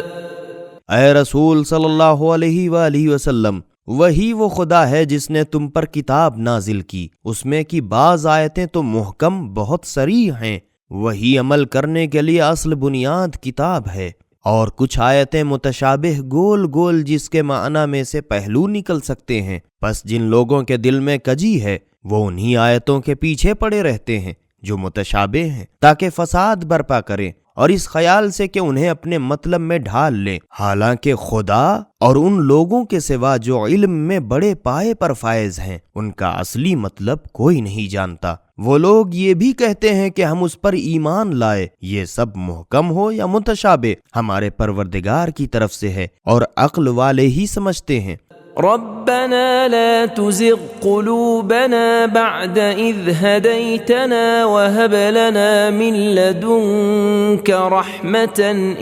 اے رسول صلی اللہ علیہ وآلہ وسلم، وہی وہ خدا ہے جس نے تم پر کتاب نازل کی، اس میں کی بعض آیتیں تو محکم بہت صریح ہیں، وہی عمل کرنے کے لیے اصل بنیاد کتاب ہے، اور کچھ آیتیں متشابہ گول گول جس کے معنی میں سے پہلو نکل سکتے ہیں. پس جن لوگوں کے دل میں کجی ہے وہ انہی آیتوں کے پیچھے پڑے رہتے ہیں جو متشابہ ہیں، تاکہ فساد برپا کریں اور اس خیال سے کہ انہیں اپنے مطلب میں ڈھال لیں، حالانکہ خدا اور ان لوگوں کے سوا جو علم میں بڑے پائے پر فائز ہیں ان کا اصلی مطلب کوئی نہیں جانتا. وہ لوگ یہ بھی کہتے ہیں کہ ہم اس پر ایمان لائے، یہ سب محکم ہو یا متشابہ ہمارے پروردگار کی طرف سے ہے اور عقل والے ہی سمجھتے ہیں. ربنا لا تزغ قلوبنا بعد إذ هديتنا وهب لنا من لدنك رحمة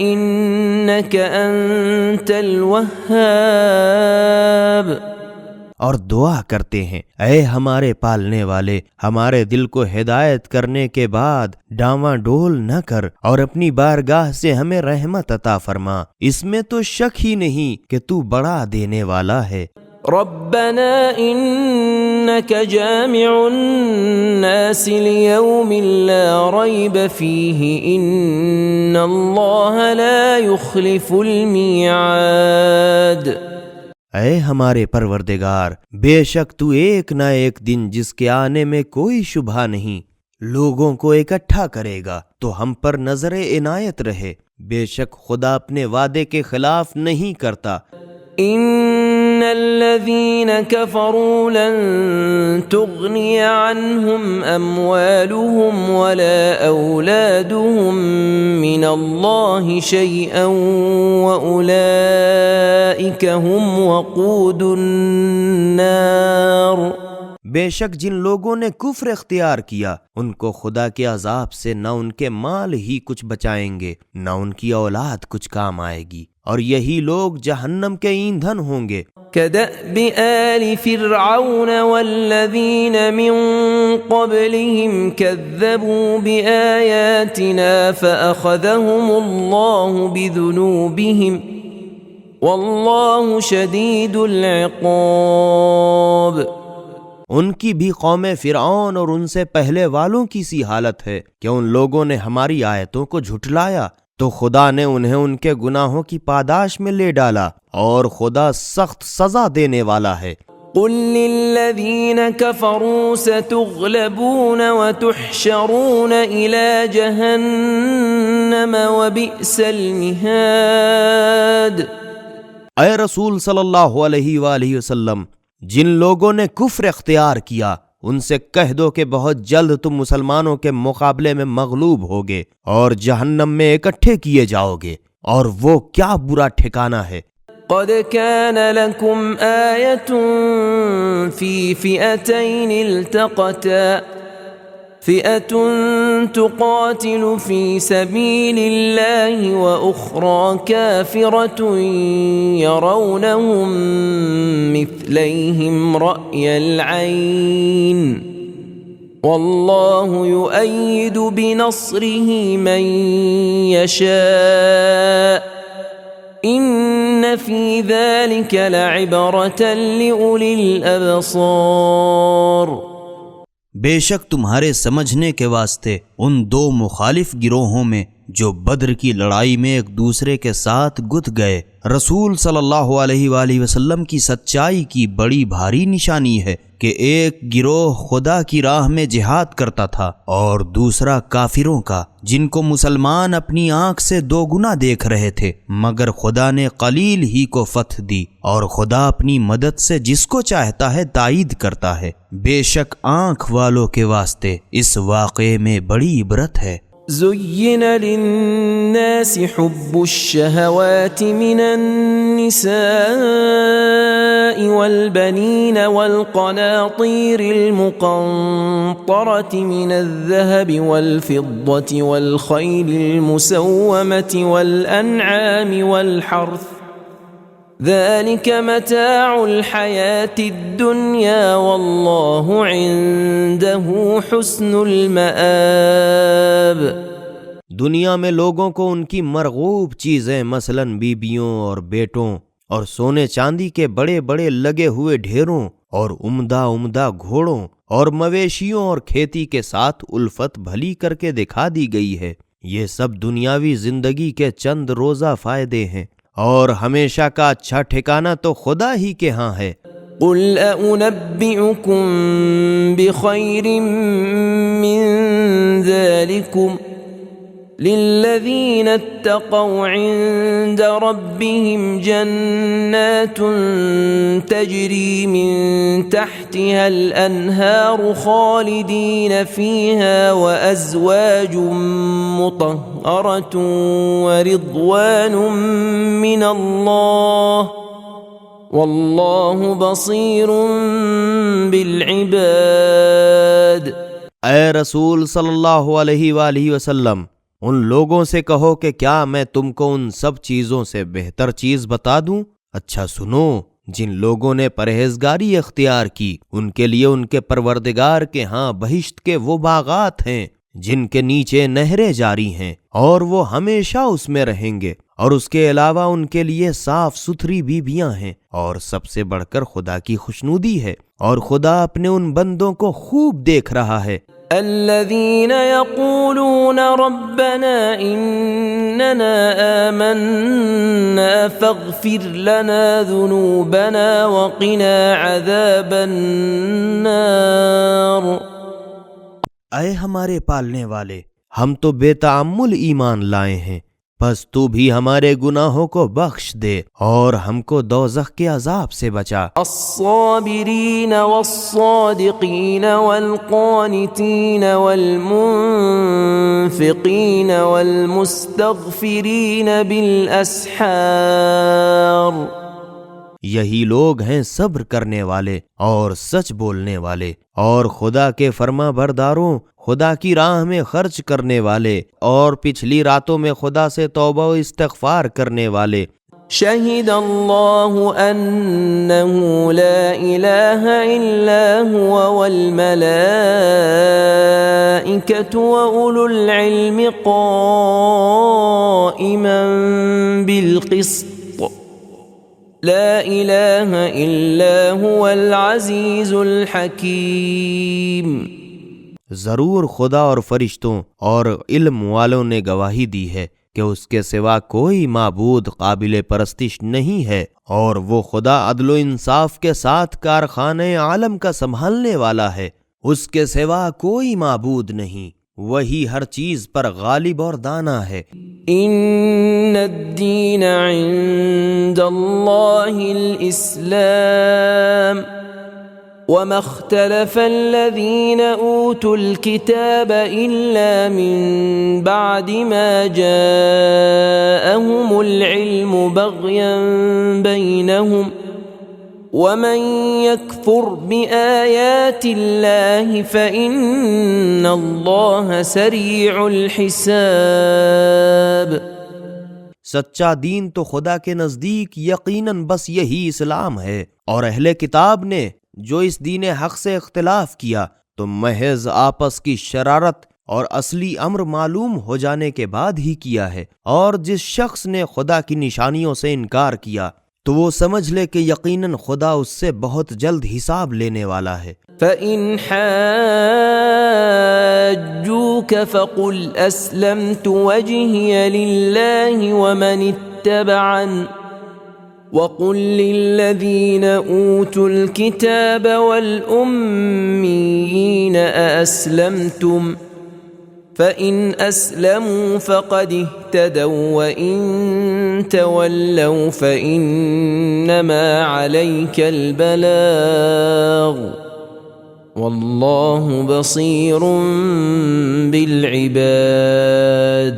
إنك أنت الوهاب. اور دعا کرتے ہیں، اے ہمارے پالنے والے، ہمارے دل کو ہدایت کرنے کے بعد ڈاواں ڈول نہ کر اور اپنی بارگاہ سے ہمیں رحمت عطا فرما، اس میں تو شک ہی نہیں کہ تو بڑا دینے والا ہے. ربنا إنك جامع الناس ليوم لا ريب فيه إن الله لا يخلف الميعاد. اے ہمارے پروردگار، بے شک تو ایک نہ ایک دن جس کے آنے میں کوئی شبہ نہیں لوگوں کو اکٹھا کرے گا، تو ہم پر نظر عنایت رہے. بے شک خدا اپنے وعدے کے خلاف نہیں کرتا. إن الذين كفروا لن تغني عنهم أموالهم ولا أولادهم من الله شيئا وأولئك هم وقود النار۔ بے شک جن لوگوں نے کفر اختیار کیا ان کو خدا کے عذاب سے نہ ان کے مال ہی کچھ بچائیں گے نہ ان کی اولاد کچھ کام آئے گی، اور یہی لوگ جہنم کے ایندھن ہوں گے۔ كدأب آل فرعون والذين من قبلهم كذبوا بآياتنا فأخذهم الله بذنوبهم والله شديد العقاب۔ ان کی بھی قوم فرعون اور ان سے پہلے والوں کی سی حالت ہے کہ ان لوگوں نے ہماری آیتوں کو جھٹلایا تو خدا نے انہیں ان کے گناہوں کی پاداش میں لے ڈالا، اور خدا سخت سزا دینے والا ہے۔ قل للذين كفروا ستغلبون وتحشرون إلى جهنم وبئس المهاد۔ اے رسول صلی اللہ علیہ وآلہ وسلم، جن لوگوں نے کفر اختیار کیا ان سے کہہ دو کہ بہت جلد تم مسلمانوں کے مقابلے میں مغلوب ہوگے اور جہنم میں اکٹھے کیے جاؤ گے، اور وہ کیا برا ٹھکانہ ہے۔ قد كان لكم آية في فئتين التقتا فئة تقاتل في سبيل الله وأخرى كافرة يرونهم مثليهم رأي العين والله يؤيد بنصره من يشاء إن في ذلك لعبرة لأولي الأبصار۔ بے شک تمہارے سمجھنے کے واسطے ان دو مخالف گروہوں میں جو بدر کی لڑائی میں ایک دوسرے کے ساتھ گت گئے رسول صلی اللہ علیہ وآلہ وسلم کی سچائی کی بڑی بھاری نشانی ہے کہ ایک گروہ خدا کی راہ میں جہاد کرتا تھا اور دوسرا کافروں کا، جن کو مسلمان اپنی آنکھ سے دو گنا دیکھ رہے تھے، مگر خدا نے قلیل ہی کو فتح دی، اور خدا اپنی مدد سے جس کو چاہتا ہے تائید کرتا ہے۔ بے شک آنکھ والوں کے واسطے اس واقعے میں بڑی عبرت ہے۔ زين للناس حب الشهوات من النساء والبنين والقناطير المقنطرة من الذهب والفضة والخيل المسومة والأنعام والحرث ذلك متاع الحياة الدنيا والله عنده حسن المآب۔ دنیا میں لوگوں کو ان کی مرغوب چیزیں مثلاً بیبیوں اور بیٹوں اور سونے چاندی کے بڑے بڑے لگے ہوئے ڈھیروں اور عمدہ عمدہ گھوڑوں اور مویشیوں اور کھیتی کے ساتھ الفت بھلی کر کے دکھا دی گئی ہے۔ یہ سب دنیاوی زندگی کے چند روزہ فائدے ہیں، اور ہمیشہ کا اچھا ٹھکانہ تو خدا ہی کے ہاں ہے۔ قل أنبئكم بخير من ذلكم للذين اتقوا عند ربهم جنات تجري من تحتها الأنهار خالدين فيها وأزواج مطهرة ورضوان من الله والله بصير بالعباد۔ اے رسول صلی اللہ علیہ وآلہ وسلم، ان لوگوں سے کہو کہ کیا میں تم کو ان سب چیزوں سے بہتر چیز بتا دوں؟ اچھا سنو، جن لوگوں نے پرہیزگاری اختیار کی ان کے لیے ان کے پروردگار کے ہاں بہشت کے وہ باغات ہیں جن کے نیچے نہریں جاری ہیں، اور وہ ہمیشہ اس میں رہیں گے، اور اس کے علاوہ ان کے لیے صاف ستھری بیویاں ہیں، اور سب سے بڑھ کر خدا کی خوشنودی ہے، اور خدا اپنے ان بندوں کو خوب دیکھ رہا ہے۔ الذين يقولون ربنا إننا آمنا فاغفر لنا ذنوبنا وقنا عذاب النار۔ اے ہمارے پالنے والے، ہم تو بے تعمل ایمان لائے ہیں، بس تو بھی ہمارے گناہوں کو بخش دے اور ہم کو دوزخ کے عذاب سے بچا۔ الصابرین والصادقین والقانتین والمنفقین والمستغفرین بالاسحار، یہی لوگ ہیں صبر کرنے والے اور سچ بولنے والے اور خدا کے فرما برداروں، خدا کی راہ میں خرچ کرنے والے اور پچھلی راتوں میں خدا سے توبہ و استغفار کرنے والے۔ شہد اللہ انہ لا الہ الا هو والملائکۃ واولو العلم قائما بالقسط لا الہ الا هو العزیز الحکیم۔ ضرور خدا اور فرشتوں اور علم والوں نے گواہی دی ہے کہ اس کے سوا کوئی معبود قابل پرستش نہیں ہے، اور وہ خدا عدل و انصاف کے ساتھ کارخانے عالم کا سنبھالنے والا ہے، اس کے سوا کوئی معبود نہیں، وہی ہر چیز پر غالب اور دانا ہے۔ ان الدین عند اللہ الاسلام وما اختلف الذين اوتوا الكتاب الا من بعد ما جاءهم العلم بغيا بينهم ومن يكفر بآيات الله فإن الله سريع الحساب۔ سچا دین تو خدا کے نزدیک یقیناً بس یہی اسلام ہے، اور اہل کتاب نے جو اس دین حق سے اختلاف کیا تو محض آپس کی شرارت اور اصلی امر معلوم ہو جانے کے بعد ہی کیا ہے، اور جس شخص نے خدا کی نشانیوں سے انکار کیا تو وہ سمجھ لے کہ یقیناً خدا اس سے بہت جلد حساب لینے والا ہے۔ فَإِنْ حَاجُّوكَ فَقُلْ أَسْلَمْتُ وَجْهِيَ لِلَّهِ وَمَنِ اتَّبَعَنِ وَقُلْ لِلَّذِينَ أُوتُوا الْكِتَابَ وَالْأُمِّيِّينَ أَأَسْلَمْتُمْ فَإِنْ أَسْلَمُوا فَقَدِ اهْتَدَوْا وَإِنْ تَوَلَّوْا فَإِنَّمَا عَلَيْكَ الْبَلَاغُ وَاللَّهُ بَصِيرٌ بِالْعِبَادِ۔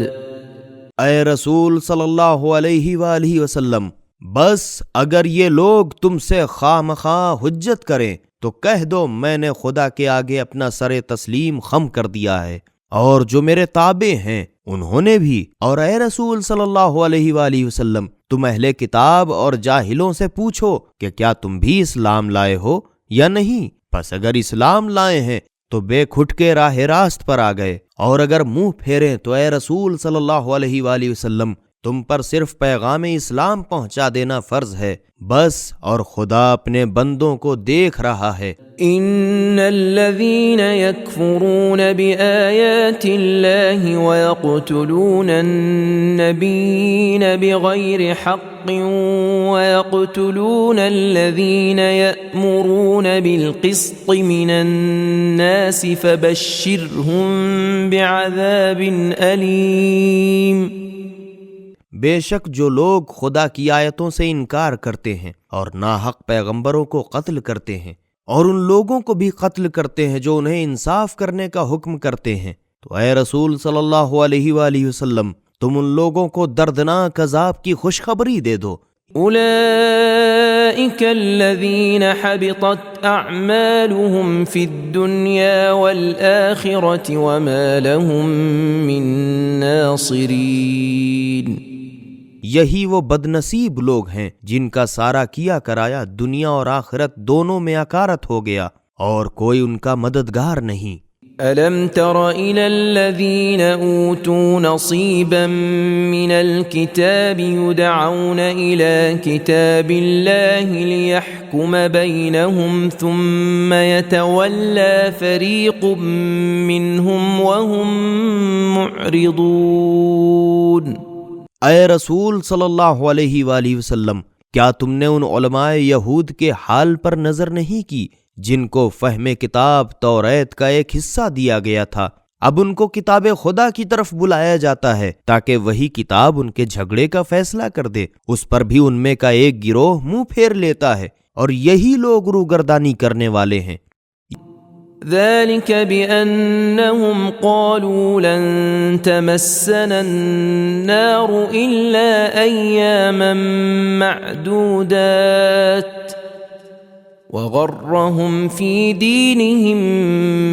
اے رسول صلی اللہ علیہ وآلہ وسلم، بس اگر یہ لوگ تم سے خواہ مخواہ حجت کریں تو کہہ دو میں نے خدا کے آگے اپنا سر تسلیم خم کر دیا ہے، اور جو میرے تابع ہیں انہوں نے بھی۔ اور اے رسول صلی اللہ علیہ وآلہ وسلم، تم اہل کتاب اور جاہلوں سے پوچھو کہ کیا تم بھی اسلام لائے ہو یا نہیں، پس اگر اسلام لائے ہیں تو بے کھٹ کے راہ راست پر آ گئے، اور اگر منہ پھیریں تو اے رسول صلی اللہ علیہ وآلہ وسلم تم پر صرف پیغام اسلام پہنچا دینا فرض ہے، بس، اور خدا اپنے بندوں کو دیکھ رہا ہے۔ ان الذين يكفرون بآيات الله ويقتلون النبيين بغير حق ويقتلون الذين يأمرون بالقسط من الناس فبشرهم بعذاب أليم۔ بے شک جو لوگ خدا کی آیتوں سے انکار کرتے ہیں اور ناحق پیغمبروں کو قتل کرتے ہیں اور ان لوگوں کو بھی قتل کرتے ہیں جو انہیں انصاف کرنے کا حکم کرتے ہیں، تو اے رسول صلی اللہ علیہ وآلہ وسلم تم ان لوگوں کو دردناک عذاب کی خوشخبری دے دو۔ اولئک الذین حبطت اعمالهم فی الدنیا والآخرة وما لهم من ناصرین۔ یہی وہ بدنصیب لوگ ہیں جن کا سارا کیا کرایا دنیا اور آخرت دونوں میں اکارت ہو گیا، اور کوئی ان کا مددگار نہیں۔ ألم تر إلى الذين أوتوا نصيبا من الكتاب يدعون إلى كتاب الله ليحكم بينهم ثم يتولى فريق منهم وهم معرضون۔ اے رسول صلی اللہ علیہ وآلہ وسلم، کیا تم نے ان علماء یہود کے حال پر نظر نہیں کی جن کو فہم کتاب توریت کا ایک حصہ دیا گیا تھا؟ اب ان کو کتاب خدا کی طرف بلایا جاتا ہے تاکہ وہی کتاب ان کے جھگڑے کا فیصلہ کر دے۔ اس پر بھی ان میں کا ایک گروہ منہ پھیر لیتا ہے اور یہی لوگ روگردانی کرنے والے ہیں۔ ذلك بأنهم قالوا لن تمسنا النار إلا أياما معدودات وغرهم في دينهم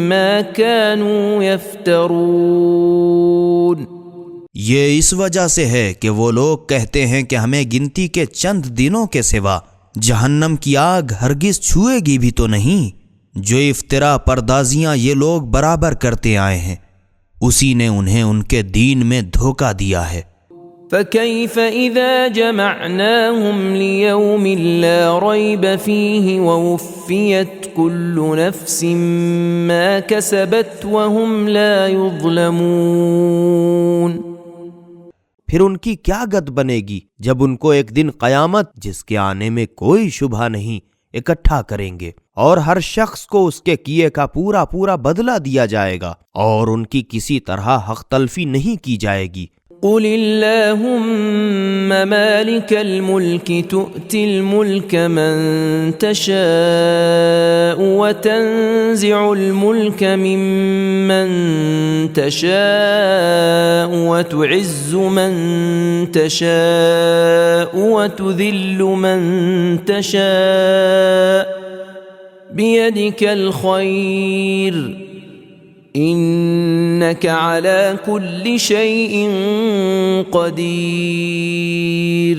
ما كانوا يفترون۔ یہ اس وجہ سے ہے کہ وہ لوگ کہتے ہیں کہ ہمیں گنتی کے چند دنوں کے سوا جہنم کی آگ ہرگز چھوئے گی بھی تو نہیں۔ جو افطرا پردازیاں یہ لوگ برابر کرتے آئے ہیں، اسی نے انہیں ان کے دین میں دھوکہ دیا ہے۔ فكيف إذا جمعناهم ليوم لا ريب فيه ووفيت كل نفس ما كسبت وهم لا يظلمون۔ پھر ان کی کیا گت بنے گی جب ان کو ایک دن قیامت جس کے آنے میں کوئی شبہ نہیں اکٹھا کریں گے، اور ہر شخص کو اس کے کیے کا پورا پورا بدلہ دیا جائے گا، اور ان کی کسی طرح حق تلفی نہیں کی جائے گی۔ قل اللهم مالك الملك تؤتي الملك من تشاء وتنزع الملك ممن تشاء وتعز من تشاء وتذل من تشاء بيدك الخير انك على كل شيء قدیر۔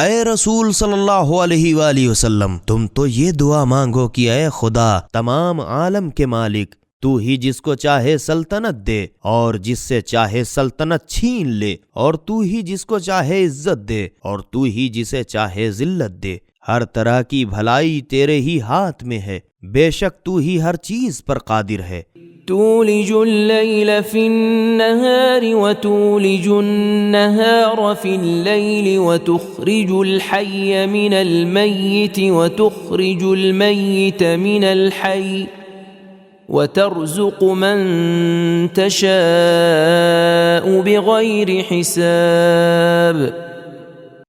اے رسول صلی اللہ علیہ وآلہ وسلم، تم تو یہ دعا مانگو کہ اے خدا تمام عالم کے مالک، تو ہی جس کو چاہے سلطنت دے اور جس سے چاہے سلطنت چھین لے، اور تو ہی جس کو چاہے عزت دے اور تو ہی جسے چاہے ذلت دے۔ ہر طرح کی بھلائی تیرے ہی ہاتھ میں ہے، بے شک تو ہی ہر چیز پر قادر ہے۔ تولج الليل في النهار وتولج النهار في الليل وتخرج الحي من الميت وتخرج الميت من الحي وترزق من تشاء بغير حساب۔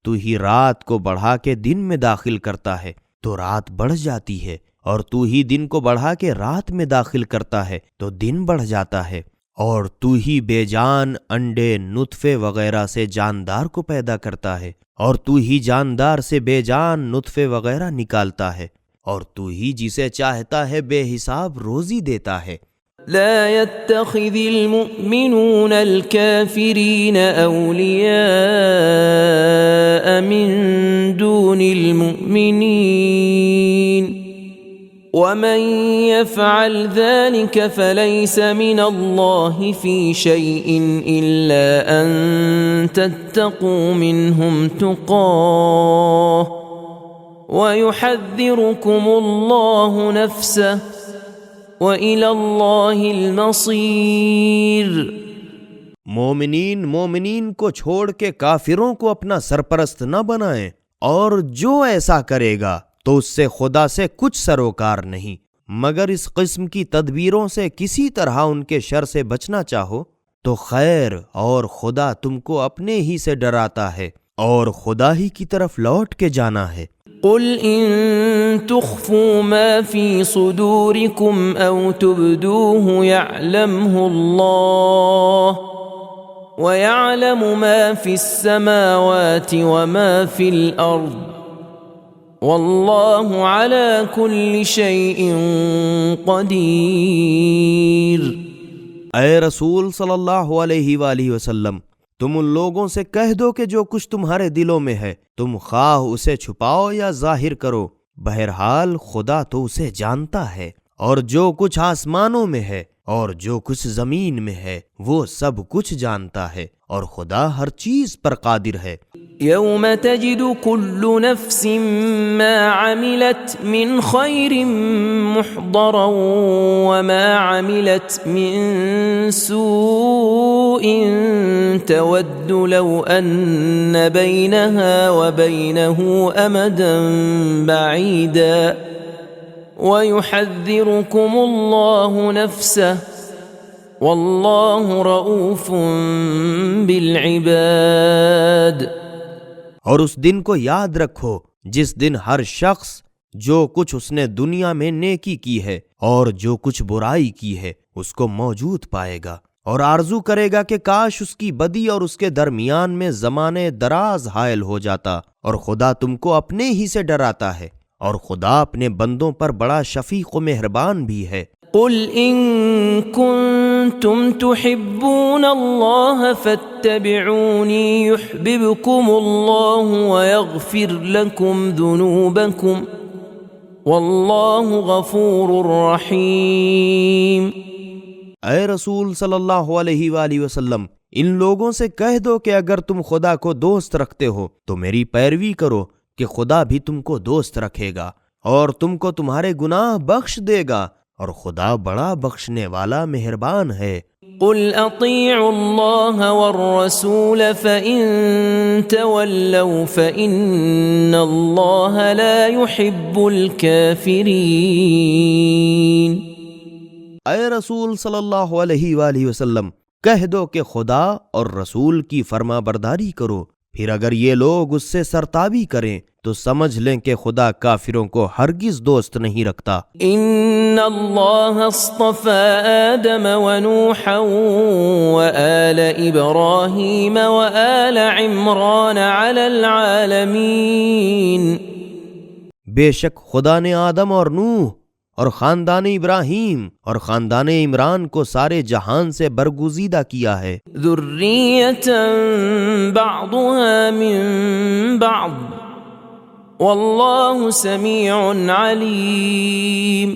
تو ہی رات کو بڑھا کے دن میں داخل کرتا ہے تو رات بڑھ جاتی ہے، اور تو ہی دن کو بڑھا کے رات میں داخل کرتا ہے تو دن بڑھ جاتا ہے، اور تو ہی بے جان انڈے نطفے وغیرہ سے جاندار کو پیدا کرتا ہے، اور تو ہی جاندار سے بے جان نطفے وغیرہ نکالتا ہے، اور تو ہی جسے چاہتا ہے بے حساب روزی دیتا ہے۔ لا يتخذ المؤمنون الكافرين أولياء من دون المؤمنين ومن يفعل ذلك فليس من الله في شيء إلا أن تتقوا منهم تقاه ويحذركم الله نفسه وَإِلَى اللَّهِ الْمَصِيرُ۔ مومنین کو چھوڑ کے کافروں کو اپنا سرپرست نہ بنائیں، اور جو ایسا کرے گا تو اس سے خدا سے کچھ سروکار نہیں، مگر اس قسم کی تدبیروں سے کسی طرح ان کے شر سے بچنا چاہو تو خیر، اور خدا تم کو اپنے ہی سے ڈراتا ہے، اور خدا ہی کی طرف لوٹ کے جانا ہے۔ قل إن تخفوا ما في صدوركم أو تبدوه يعلمه الله ويعلم ما في السماوات وما في الأرض والله على كل شيء قدير۔ اے رسول صلی اللہ علیہ وآلہ وسلم، تم ان لوگوں سے کہہ دو کہ جو کچھ تمہارے دلوں میں ہے تم خواہ اسے چھپاؤ یا ظاہر کرو، بہرحال خدا تو اسے جانتا ہے، اور جو کچھ آسمانوں میں ہے اور جو کچھ زمین میں ہے وہ سب کچھ جانتا ہے، اور خدا ہر چیز پر قادر ہے۔ يوم تجد كل نفس ما عملت من خير محضرا وما عملت من سوء تود لو أن بينها وبينه أمدا بعيدا ويحذركم الله نفسه واللہ رؤوف بالعباد۔ اور اس دن کو یاد رکھو جس دن ہر شخص جو کچھ اس نے دنیا میں نیکی کی ہے اور جو کچھ برائی کی ہے اس کو موجود پائے گا، اور آرزو کرے گا کہ کاش اس کی بدی اور اس کے درمیان میں زمانے دراز حائل ہو جاتا، اور خدا تم کو اپنے ہی سے ڈراتا ہے، اور خدا اپنے بندوں پر بڑا شفیق و مہربان بھی ہے۔ قل ان کنتم تحبون اللہ فاتبعونی یحببکم اللہ ویغفر لکم ذنوبکم واللہ غفور رحیم۔ اے رسول صلی اللہ علیہ وآلہ وسلم، ان لوگوں سے کہہ دو کہ اگر تم خدا کو دوست رکھتے ہو تو میری پیروی کرو کہ خدا بھی تم کو دوست رکھے گا اور تم کو تمہارے گناہ بخش دے گا، اور خدا بڑا بخشنے والا مہربان ہے۔ قل اطیعوا اللہ والرسول فإن تولوا فإن اللہ لا يحب الكافرین۔ اے رسول صلی اللہ علیہ وآلہ وسلم، کہہ دو کہ خدا اور رسول کی فرما برداری کرو، پھر اگر یہ لوگ اس سے سرتابی کریں تو سمجھ لیں کہ خدا کافروں کو ہرگز دوست نہیں رکھتا۔ ان اللہ اصطفى آدم ونوحا وآل ابراہیم وآل عمران علی العالمین۔ بے شک خدا نے آدم اور نوح اور خاندان ابراہیم اور خاندان عمران کو سارے جہان سے برگزیدہ کیا ہے۔ ذریۃ بعضها من بعض واللہ سمیع علیم۔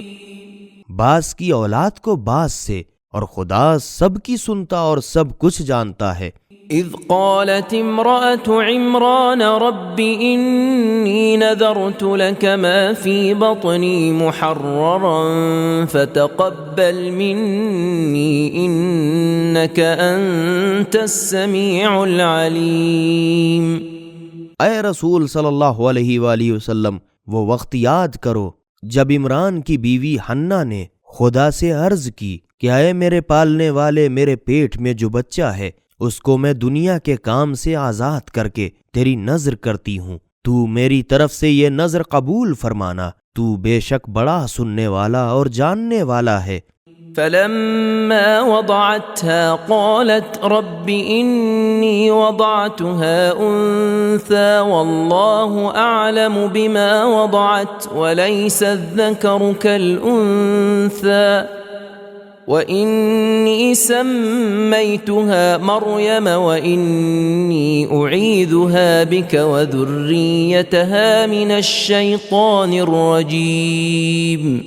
بعض کی اولاد کو بعض سے، اور خدا سب کی سنتا اور سب کچھ جانتا ہے۔ اذ قالت امرأة عمران رب انی نذرت لك ما في بطنی محررا فتقبل منی انك انت السمیع العلیم۔ اے رسول صلی اللہ علیہ وآلہ وسلم، وہ وقت یاد کرو جب عمران کی بیوی حنا نے خدا سے عرض کی کہ اے میرے پالنے والے، میرے پیٹ میں جو بچہ ہے اس کو میں دنیا کے کام سے آزاد کر کے تیری نذر کرتی ہوں، تو میری طرف سے یہ نذر قبول فرمانا، تو بے شک بڑا سننے والا اور جاننے والا ہے۔ فلما وضعتها قالت رب إني وضعتها أنثى والله أعلم بما وضعت وليس الذكر كالأنثى وإني سميتها مريم وإني أعيذها بك وذريتها من الشيطان الرجيم۔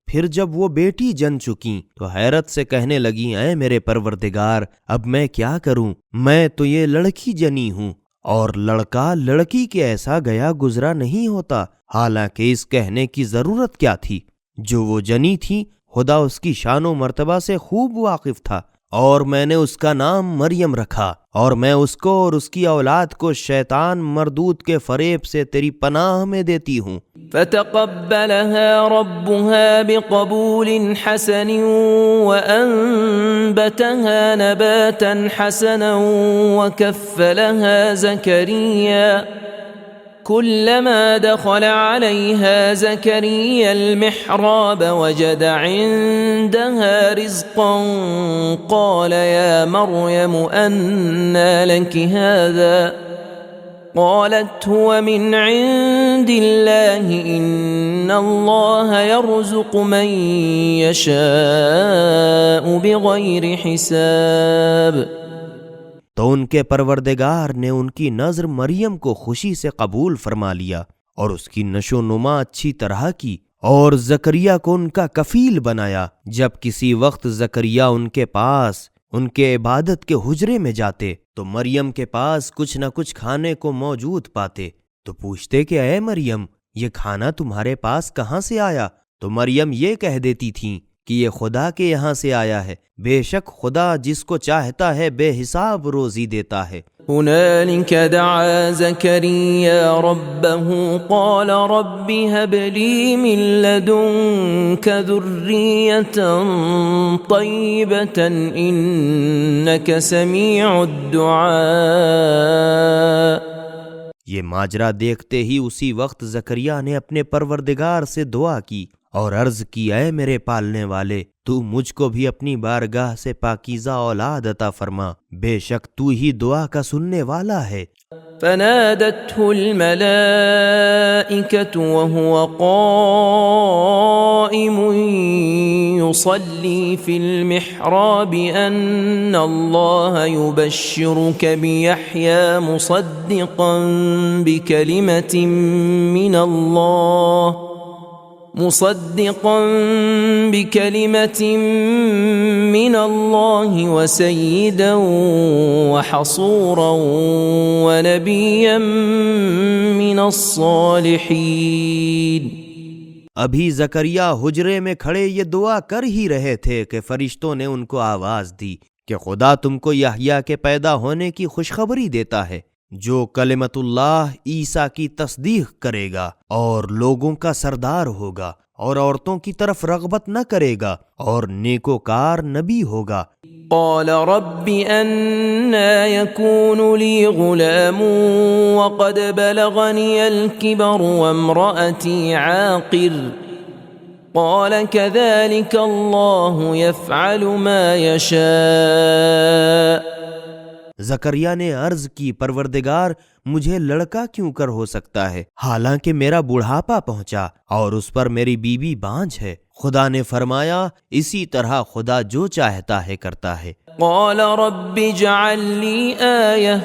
پھر جب وہ بیٹی جن چکیں تو حیرت سے کہنے لگیں اے میرے پروردگار، اب میں کیا کروں؟ میں تو یہ لڑکی جنی ہوں، اور لڑکا لڑکی کے ایسا گیا گزرا نہیں ہوتا، حالانکہ اس کہنے کی ضرورت کیا تھی؟ جو وہ جنی تھی خدا اس کی شان و مرتبہ سے خوب واقف تھا، اور میں نے اس کا نام مریم رکھا، اور میں اس کو اور اس کی اولاد کو شیطان مردود کے فریب سے تیری پناہ میں دیتی ہوں۔ فتقبلها ربها بقبول حسن وأنبتها نباتا حسنا وكفلها زكريا كلما دخل عليها زكريا المحراب وجد عندها رزقا قال يا مريم أنى لك هذا قالت هو من عند الله إن الله يرزق من يشاء بغير حساب۔ تو ان کے پروردگار نے ان کی نظر مریم کو خوشی سے قبول فرما لیا، اور اس کی نشو نما اچھی طرح کی، اور زکریا کو ان کا کفیل بنایا۔ جب کسی وقت زکریا ان کے پاس ان کے عبادت کے حجرے میں جاتے تو مریم کے پاس کچھ نہ کچھ کھانے کو موجود پاتے، تو پوچھتے کہ اے مریم، یہ کھانا تمہارے پاس کہاں سے آیا؟ تو مریم یہ کہہ دیتی تھیں کہ یہ خدا کے یہاں سے آیا ہے، بے شک خدا جس کو چاہتا ہے بے حساب روزی دیتا ہے۔ هنالك دعا زكريا ربه قال رب هب لي من لدنك ذرية طيبة إنك سميع الدعاء۔ یہ ماجرا دیکھتے ہی اسی وقت زکریا نے اپنے پروردگار سے دعا کی اور عرض کی، اے میرے پالنے والے، تو مجھ کو بھی اپنی بارگاہ سے پاکیزہ اولاد عطا فرما، بے شک تو ہی دعا کا سننے والا ہے۔ فنادته الملائكة وهو قائم يصلي في المحراب أن الله يبشرك بيحيى مصدقا بكلمة من الله وسيدا وحصورا ونبيا من الصالحين۔ ابھی زکریا حجرے میں کھڑے یہ دعا کر ہی رہے تھے کہ فرشتوں نے ان کو آواز دی کہ خدا تم کو یحییٰ کے پیدا ہونے کی خوشخبری دیتا ہے، جو کلمت اللہ عیسیٰ کی تصدیق کرے گا اور لوگوں کا سردار ہوگا اور عورتوں کی طرف رغبت نہ کرے گا اور نیکوکار نبی ہوگا۔ قال رب أنا يكون لي غلام وقد بلغني الكبر وامرأتي عاقر قال كذلك الله يفعل ما يشاء۔ زکریا نے عرض کی، پروردگار مجھے لڑکا کیوں کر ہو سکتا ہے، حالانکہ میرا بڑھاپا پہنچا اور اس پر میری بیوی بانجھ ہے۔ خدا نے فرمایا، اسی طرح خدا جو چاہتا ہے کرتا ہے۔ قال رب اجعل لي آية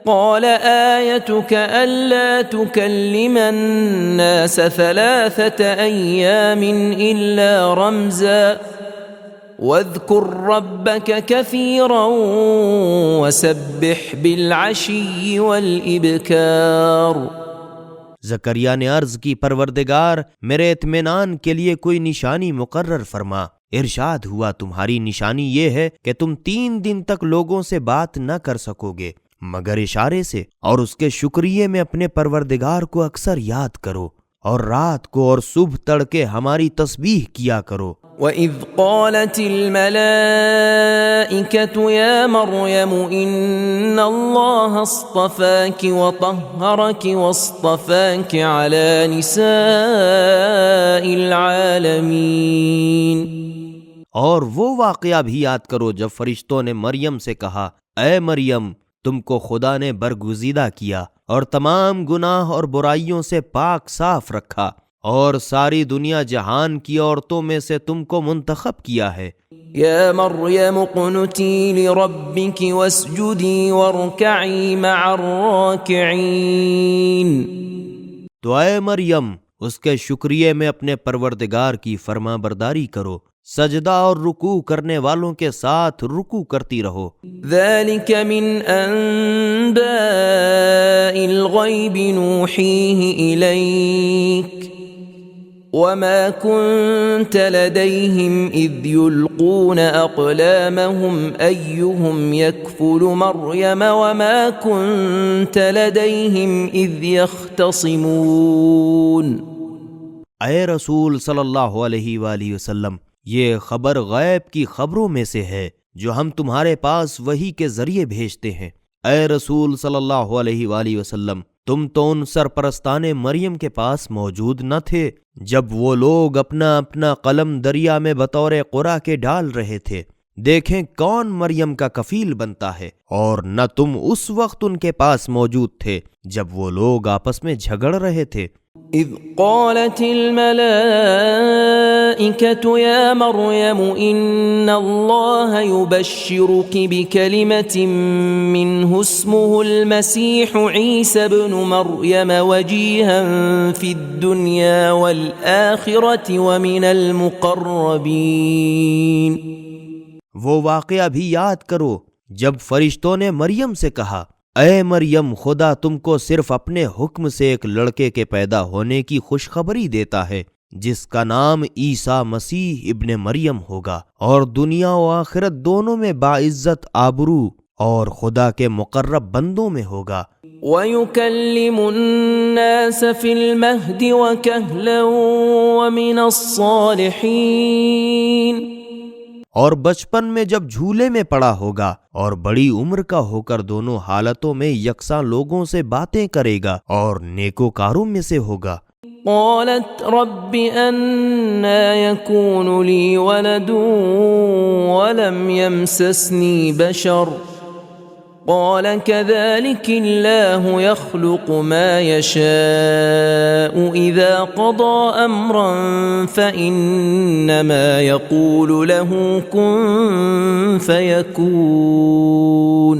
قال آيتك ألا تكلم الناس 3 أيام إلا رمزا واذكر ربك كثيرا وسبح بالعشي والإبكار۔ زکریا نے عرض کی، پروردگار میرے اطمینان کے لیے کوئی نشانی مقرر فرما۔ ارشاد ہوا، تمہاری نشانی یہ ہے کہ تم 3 دن تک لوگوں سے بات نہ کر سکو گے مگر اشارے سے، اور اس کے شکریے میں اپنے پروردگار کو اکثر یاد کرو، اور رات کو اور صبح تڑکے ہماری تسبیح کیا کرو۔ وَإِذْ قَالَتِ الْمَلَائِكَةُ يَا مَرْيَمُ إِنَّ اللَّهَ اصْطَفَاكِ وَطَهَّرَكِ وَاصْطَفَاكِ عَلَى نِسَاءِ الْعَالَمِينَ۔ اور وہ واقعہ بھی یاد کرو جب فرشتوں نے مریم سے کہا، اے مریم، تم کو خدا نے برگزیدہ کیا اور تمام گناہ اور برائیوں سے پاک صاف رکھا، اور ساری دنیا جہان کی عورتوں میں سے تم کو منتخب کیا ہے۔ یا مریم اقنتی لربک واسجدی وارکعی مع الراکعین۔ تو اے مریم، اس کے شکریے میں اپنے پروردگار کی فرما برداری کرو، سجدہ اور رکوع کرنے والوں کے ساتھ رکوع کرتی رہو۔ ذلك من انباء الغیب نوحیہ الیک وما كنت لديهم إذ يلقون أقلامهم أيهم يكفل مريم وما كنت لديهم إذ يختصمون۔ اے رسول صلی اللہ علیہ وآلہ وسلم، یہ خبر غیب کی خبروں میں سے ہے جو ہم تمہارے پاس وحی کے ذریعے بھیجتے ہیں۔ اے رسول صلی اللہ علیہ وآلہ وسلم، تم تو ان سرپرستان مریم کے پاس موجود نہ تھے جب وہ لوگ اپنا اپنا قلم دریا میں بطور قرعہ کے ڈال رہے تھے، دیکھیں کون مریم کا کفیل بنتا ہے، اور نہ تم اس وقت ان کے پاس موجود تھے جب وہ لوگ آپس میں جھگڑ رہے تھے۔ اذ قالت الملائكة يا مريم إن الله يبشرك بكلمة منه اسمه المسيح عيسى ابن مريم وجيها في الدنيا والآخرة ومن المقربين۔ وہ واقعہ بھی یاد کرو جب فرشتوں نے مریم سے کہا، اے مریم، خدا تم کو صرف اپنے حکم سے ایک لڑکے کے پیدا ہونے کی خوشخبری دیتا ہے جس کا نام عیسیٰ مسیح ابن مریم ہوگا، اور دنیا و آخرت دونوں میں باعزت آبرو اور خدا کے مقرب بندوں میں ہوگا۔ وَيُكَلِّمُ النَّاسَ فِي الْمَهْدِ وَكَهْلًا وَمِنَ الصَّالِحِينَ، اور بچپن میں جب جھولے میں پڑا ہوگا اور بڑی عمر کا ہو کر دونوں حالتوں میں یکساں لوگوں سے باتیں کرے گا اور نیکوکاروں میں سے ہوگا۔ قالت رب أنى يكون لي ولد ولم يمسسني بشر قال كذلك الله يخلق ما يشاء إذا قضى أمرا فإنما يقول له كن فيكون۔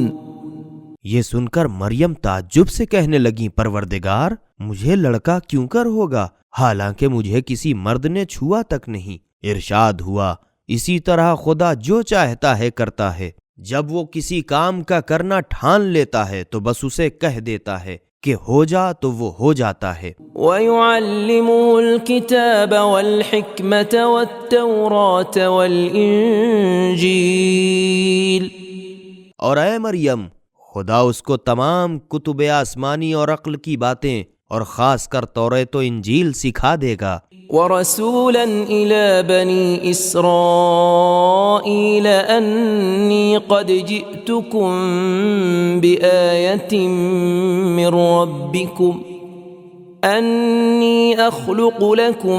یہ سن کر مریم تعجب سے کہنے لگیں، پروردگار مجھے لڑکا کیوں کر ہوگا، حالانکہ مجھے کسی مرد نے چھوا تک نہیں۔ ارشاد ہوا، اسی طرح خدا جو چاہتا ہے کرتا ہے، جب وہ کسی کام کا کرنا ٹھان لیتا ہے تو بس اسے کہہ دیتا ہے کہ ہو جا تو وہ ہو جاتا ہے۔ وَيُعَلِّمُهُ الْكِتَابَ وَالْحِكْمَةَ وَالتَّوْرَاةَ وَالْإِنْجِيلَ، اور اے مریم خدا اس کو تمام کتب آسمانی اور عقل کی باتیں اور خاص کر توریت و انجیل سکھا دے گا۔ وَرَسُولًا إِلَى بَنِي إِسْرَائِيلَ أَنِّي قَدْ جِئْتُكُمْ بِآيَةٍ مِّن رَّبِّكُمْ أَنِّي أَخْلُقُ لَكُم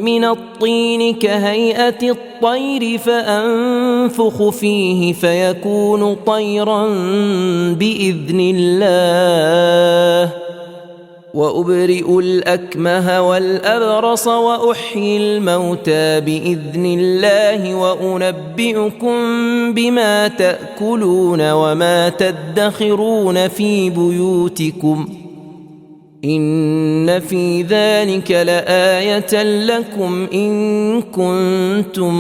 مِّنَ الطِّينِ كَهَيْئَةِ الطَّيْرِ فَأَنفُخُ فِيهِ فَيَكُونُ طَيْرًا بِإِذْنِ اللَّهِ وَأُبْرِئُ الْأَكْمَهَ وَالْأَبْرَصَ وَأُحْيِي الْمَوْتَى بِإِذْنِ اللَّهِ وَأُنَبِّئُكُم بِمَا تَأْكُلُونَ وَمَا تَدَّخِرُونَ فِي بُيُوتِكُمْ إِنَّ فِي ذَلِكَ لَآيَةً لَكُمْ إِن كُنتُم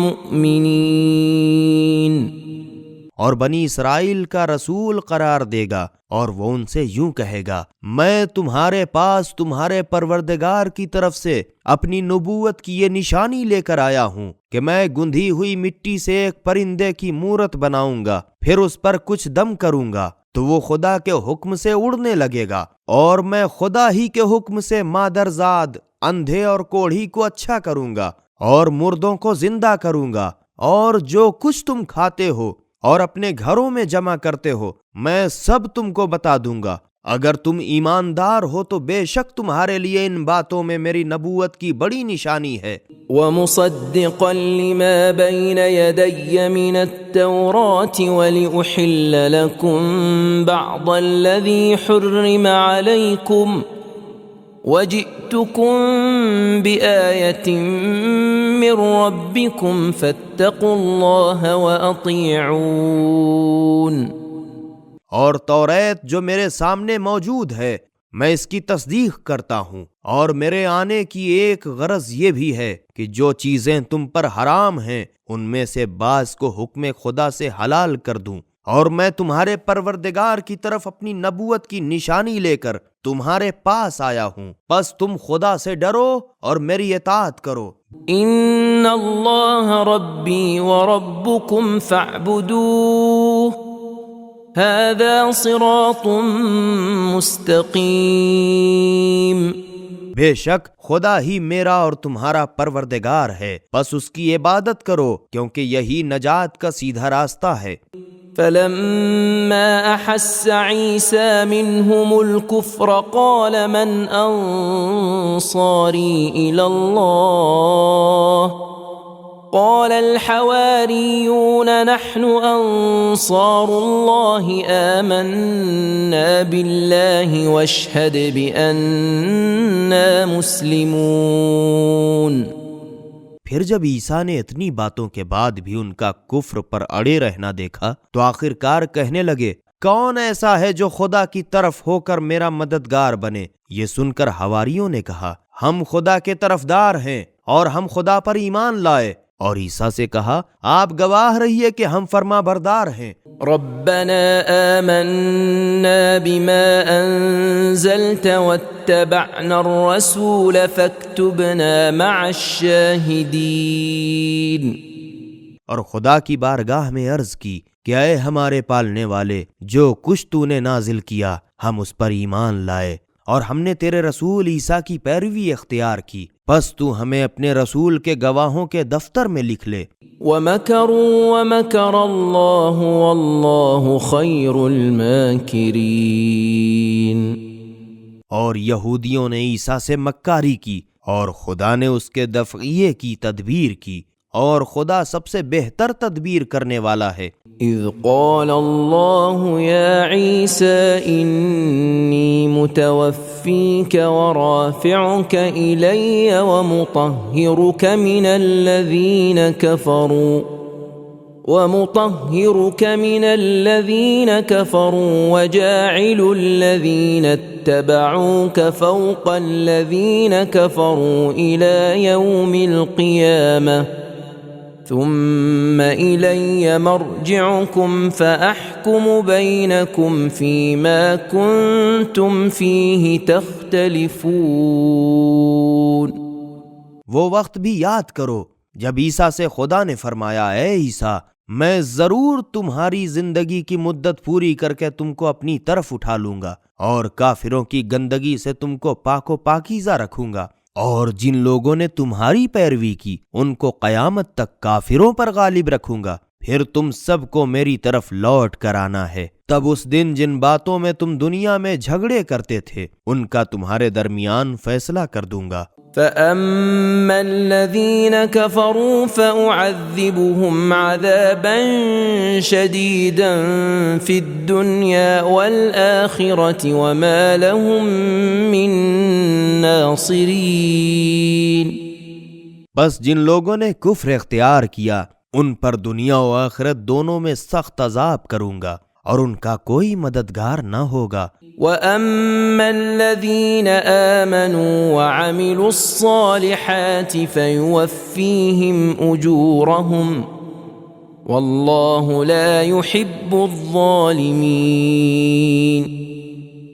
مُّؤْمِنِينَ۔ اور بنی اسرائیل کا رسول قرار دے گا اور وہ ان سے یوں کہے گا، میں تمہارے پاس تمہارے پروردگار کی طرف سے اپنی نبوت کی یہ نشانی لے کر آیا ہوں کہ میں گندھی ہوئی مٹی سے ایک پرندے کی مورت بناؤں گا، پھر اس پر کچھ دم کروں گا تو وہ خدا کے حکم سے اڑنے لگے گا، اور میں خدا ہی کے حکم سے مادرزاد اندھے اور کوڑھی کو اچھا کروں گا اور مردوں کو زندہ کروں گا، اور جو کچھ تم کھاتے ہو اور اپنے گھروں میں جمع کرتے ہو میں سب تم کو بتا دوں گا۔ اگر تم ایماندار ہو تو بے شک تمہارے لیے ان باتوں میں میری نبوت کی بڑی نشانی ہے۔ وَمُصَدِّقًا لِمَا بَيْنَ يَدَيَّ مِنَ التَّوْرَاةِ وَلِأُحِلَّ لَكُم بَعْضَ الَّذِي حُرِّمَ عَلَيْكُمْ وَجِئْتُكُم بِآيَةٍ مِّن رَّبِّكُمْ فَاتَّقُوا اللَّهَ وَأَطِيعُونِ۔ اور توریت جو میرے سامنے موجود ہے میں اس کی تصدیق کرتا ہوں، اور میرے آنے کی ایک غرض یہ بھی ہے کہ جو چیزیں تم پر حرام ہیں ان میں سے بعض کو حکم خدا سے حلال کر دوں، اور میں تمہارے پروردگار کی طرف اپنی نبوت کی نشانی لے کر تمہارے پاس آیا ہوں، پس تم خدا سے ڈرو اور میری اطاعت کرو۔ ان اللہ ربی وربکم فاعبدوہ هذا صراط مستقیم۔ بے شک خدا ہی میرا اور تمہارا پروردگار ہے، بس اس کی عبادت کرو کیونکہ یہی نجات کا سیدھا راستہ ہے۔ فلما احس عیسی منهم الكفر قال من انصاری الى اللہ قال الحواریون نحن انصار اللہ آمنا باللہ واشہد بأننا مسلمون۔ پھر جب عیسیٰ نے اتنی باتوں کے بعد بھی ان کا کفر پر اڑے رہنا دیکھا تو آخر کار کہنے لگے، کون ایسا ہے جو خدا کی طرف ہو کر میرا مددگار بنے؟ یہ سن کر حواریوں نے کہا، ہم خدا کے طرفدار ہیں اور ہم خدا پر ایمان لائے۔ اور عیسیٰ سے کہا، آپ گواہ رہیے کہ ہم فرما بردار ہیں۔ ربنا آمنا بما انزلت واتبعنا الرسول فاكتبنا مع الشاہدین۔ اور خدا کی بارگاہ میں عرض کی، کہ اے ہمارے پالنے والے، جو کچھ تو نے نازل کیا ہم اس پر ایمان لائے اور ہم نے تیرے رسول عیسیٰ کی پیروی اختیار کی، پس تو ہمیں اپنے رسول کے گواہوں کے دفتر میں لکھ لے۔ وَمَكَرُوا وَمَكَرَ اللَّهُ وَاللَّهُ خَيْرُ الْمَاكِرِينَ۔ اور یہودیوں نے عیسیٰ سے مکاری کی اور خدا نے اس کے دفعیے کی تدبیر کی، اور خدا سب سے بہتر تدبیر کرنے والا ہے۔ اذ قال اللہ یا عیسیٰ انی متوفیک ورافعک الی ومطہرک من الذین کفروا وجاعل الذین اتبعوک فوق الذین کفروا الی یوم القیامہ ثم إلي مرجعكم فأحكم بينكم فيما كنتم فيه تختلفون۔ وہ وقت بھی یاد کرو جب عیسیٰ سے خدا نے فرمایا، اے عیسیٰ، میں ضرور تمہاری زندگی کی مدت پوری کر کے تم کو اپنی طرف اٹھا لوں گا اور کافروں کی گندگی سے تم کو پاک و پاکیزہ رکھوں گا، اور جن لوگوں نے تمہاری پیروی کی ان کو قیامت تک کافروں پر غالب رکھوں گا، پھر تم سب کو میری طرف لوٹ کر آنا ہے۔ تب اس دن جن باتوں میں تم دنیا میں جھگڑے کرتے تھے ان کا تمہارے درمیان فیصلہ کر دوں گا۔ فَأَمَّا الَّذِينَ كَفَرُوا فَأُعَذِّبُهُمْ عَذَابًا شَدِيدًا فِي الدُّنْيَا وَالْآخِرَةِ وَمَا لَهُم مِّن نَاصِرِينَ۔ بس جن لوگوں نے کفر اختیار کیا ان پر دنیا و آخرت دونوں میں سخت عذاب کروں گا اور ان کا کوئی مددگار نہ ہوگا۔ وَأَمَّا الَّذِينَ آمَنُوا وَعَمِلُوا الصَّالِحَاتِ فَيُوَفِّيهِمْ أُجُورَهُمْ وَاللَّهُ لَا يُحِبُّ الظَّالِمِينَ۔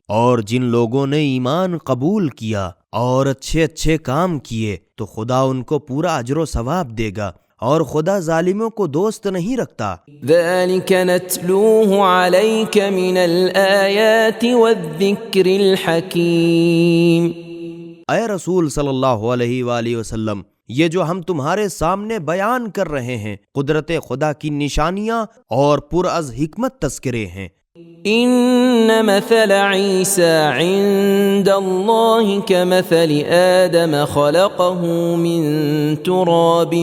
اور جن لوگوں نے ایمان قبول کیا اور اچھے اچھے کام کیے تو خدا ان کو پورا اجر و ثواب دے گا، اور خدا ظالموں کو دوست نہیں رکھتا۔ ذَلِكَ نَتْلُوهُ عَلَيْكَ مِنَ الْآيَاتِ وَالذِّكْرِ الْحَكِيمِ۔ اے رسول صلی اللہ علیہ وآلہ وسلم، یہ جو ہم تمہارے سامنے بیان کر رہے ہیں قدرت خدا کی نشانیاں اور پر از حکمت تذکرے ہیں۔ ان مثل عیسیٰ عند اللہ كمثل آدم خلقه من تراب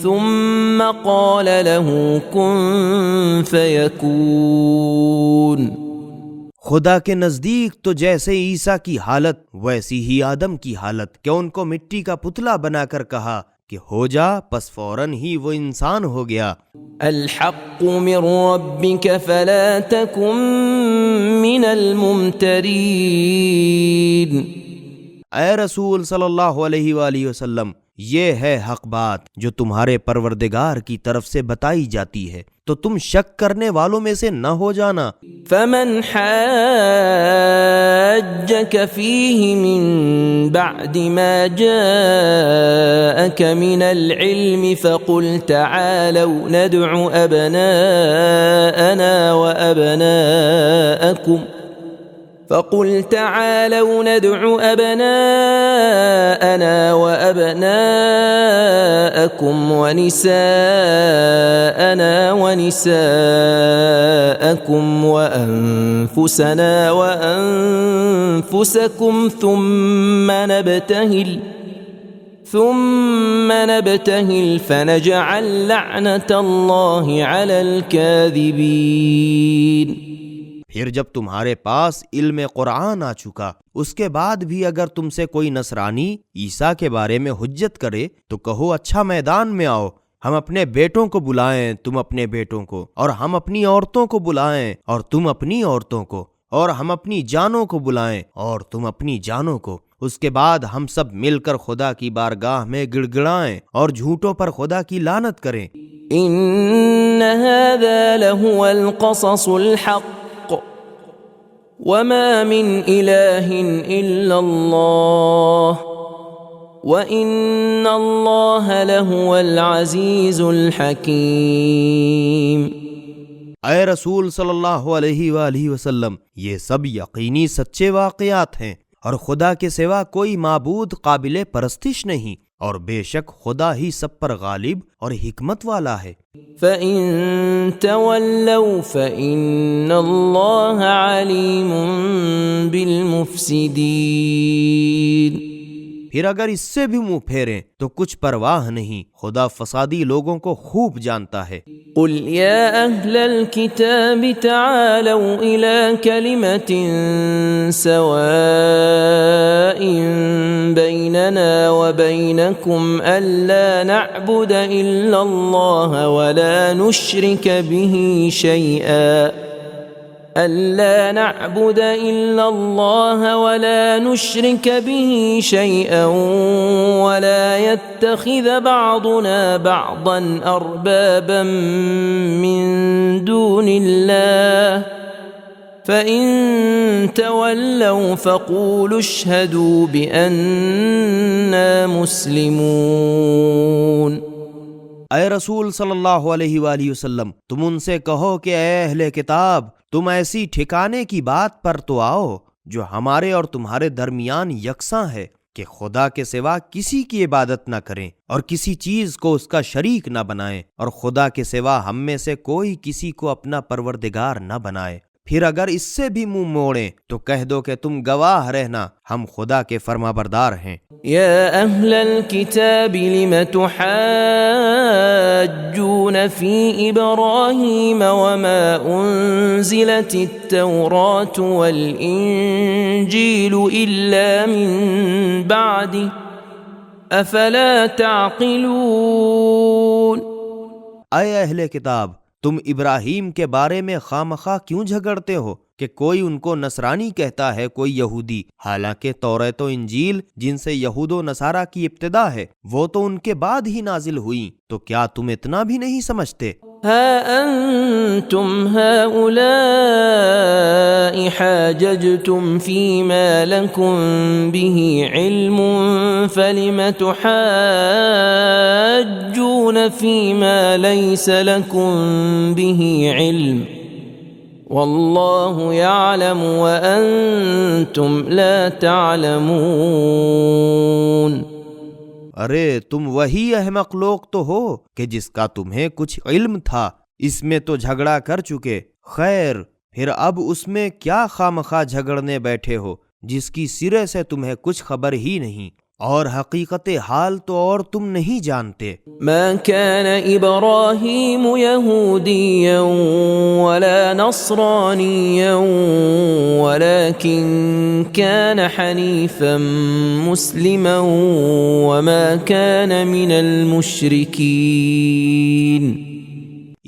ثم قال له كن فيكون۔ خدا کے نزدیک تو جیسے عیسیٰ کی حالت ویسی ہی آدم کی حالت کہ ان کو مٹی کا پتلا بنا کر کہا کہ ہو جا، پس فوراً ہی وہ انسان ہو گیا۔ الحق من ربك فلا تكن من الممترین۔ اے رسول صلی اللہ علیہ وآلہ وسلم، یہ ہے حق بات جو تمہارے پروردگار کی طرف سے بتائی جاتی ہے، تو تم شک کرنے والوں میں سے نہ ہو جانا۔ فمن حاجك فيه من بعد ما جاءك من العلم فقل تعالوا ندع أبناءنا وأبناءكم ونساءنا ونساءكم وأنفسنا وأنفسكم ثم نبتهل فنجعل لعنة الله على الكاذبين۔ پھر جب تمہارے پاس علم قرآن آ چکا، اس کے بعد بھی اگر تم سے کوئی نصرانی عیسیٰ کے بارے میں حجت کرے تو کہو اچھا میدان میں آؤ، ہم اپنے بیٹوں کو بلائیں تم اپنے بیٹوں کو، اور ہم اپنی عورتوں کو بلائیں اور تم اپنی عورتوں کو، اور ہم اپنی جانوں کو بلائیں اور تم اپنی جانوں کو۔ اس کے بعد ہم سب مل کر خدا کی بارگاہ میں گڑ گڑائیں اور جھوٹوں پر خدا کی لعنت کریں۔ ان هذا لهو القصص الحق وما من إله إلا الله وإن الله لهو العزيز الحكيم۔ اے رسول صلی اللہ علیہ وآلہ وسلم، یہ سب یقینی سچے واقعات ہیں، اور خدا کے سوا کوئی معبود قابل پرستش نہیں، اور بے شک خدا ہی سب پر غالب اور حکمت والا ہے۔ فَإِن تَوَلَّوْا فَإِنَّ اللَّهَ عَلِيمٌ بِالْمُفْسِدِينَ۔ پھر اگر اس سے بھی منہ پھیریں تو کچھ پرواہ نہیں، خدا فسادی لوگوں کو خوب جانتا ہے۔ قُلْ يَا أَهْلَ الْكِتَابِ تَعَالَوْا إِلَى كَلِمَةٍ سَوَاءٍ بَيْنَنَا وَبَيْنَكُمْ أَلَّا نَعْبُدَ إِلَّا اللَّهَ وَلَا نُشْرِكَ بِهِ شَيْئًا وَلَا يَتَّخِذَ بَعْضُنَا بَعْضًا أَرْبَابًا مِّن دُونِ اللَّهِ فَإِن تَوَلَّوْا فَقُولُوا اشْهَدُوا بِأَنَّا مُسْلِمُونَ۔ اے رسول صلی اللہ علیہ وآلہ وسلم، تم ان سے کہو کہ اے اہل کتاب، تم ایسی ٹھکانے کی بات پر تو آؤ جو ہمارے اور تمہارے درمیان یکساں ہے، کہ خدا کے سوا کسی کی عبادت نہ کریں اور کسی چیز کو اس کا شریک نہ بنائیں، اور خدا کے سوا ہم میں سے کوئی کسی کو اپنا پروردگار نہ بنائے۔ پھر اگر اس سے بھی منہ موڑیں تو کہہ دو کہ تم گواہ رہنا، ہم خدا کے فرمانبردار ہیں۔ يا أهل الكتاب لم تحاجون في إبراهيم وما أنزلت التوراة والإنجيل إلا من بعده أفلا تعقلون۔ اے اہل کتاب، تم ابراہیم کے بارے میں خواہ کیوں جھگڑتے ہو کہ کوئی ان کو نصرانی کہتا ہے، کوئی یہودی، حالانکہ توریت و انجیل جن سے یہود و نصارہ کی ابتدا ہے وہ تو ان کے بعد ہی نازل ہوئیں، تو کیا تم اتنا بھی نہیں سمجھتے؟ ها أنتم هؤلاء حاججتم فيما لكم به علم فلم تحاجون فيما ليس لكم به علم والله يعلم وأنتم لا تعلمون۔ ارے تم وہی احمق لوگ تو ہو کہ جس کا تمہیں کچھ علم تھا، اس میں تو جھگڑا کر چکے۔ خیر، پھر اب اس میں کیا خواہ جھگڑنے بیٹھے ہو جس کی سرے سے تمہیں کچھ خبر ہی نہیں، اور حقیقت حال تو اور تم نہیں جانتے۔ ما كان إبراهيم يهوديا ولا نصرانيا ولكن كان حنيفا مسلما وما كان من المشركين۔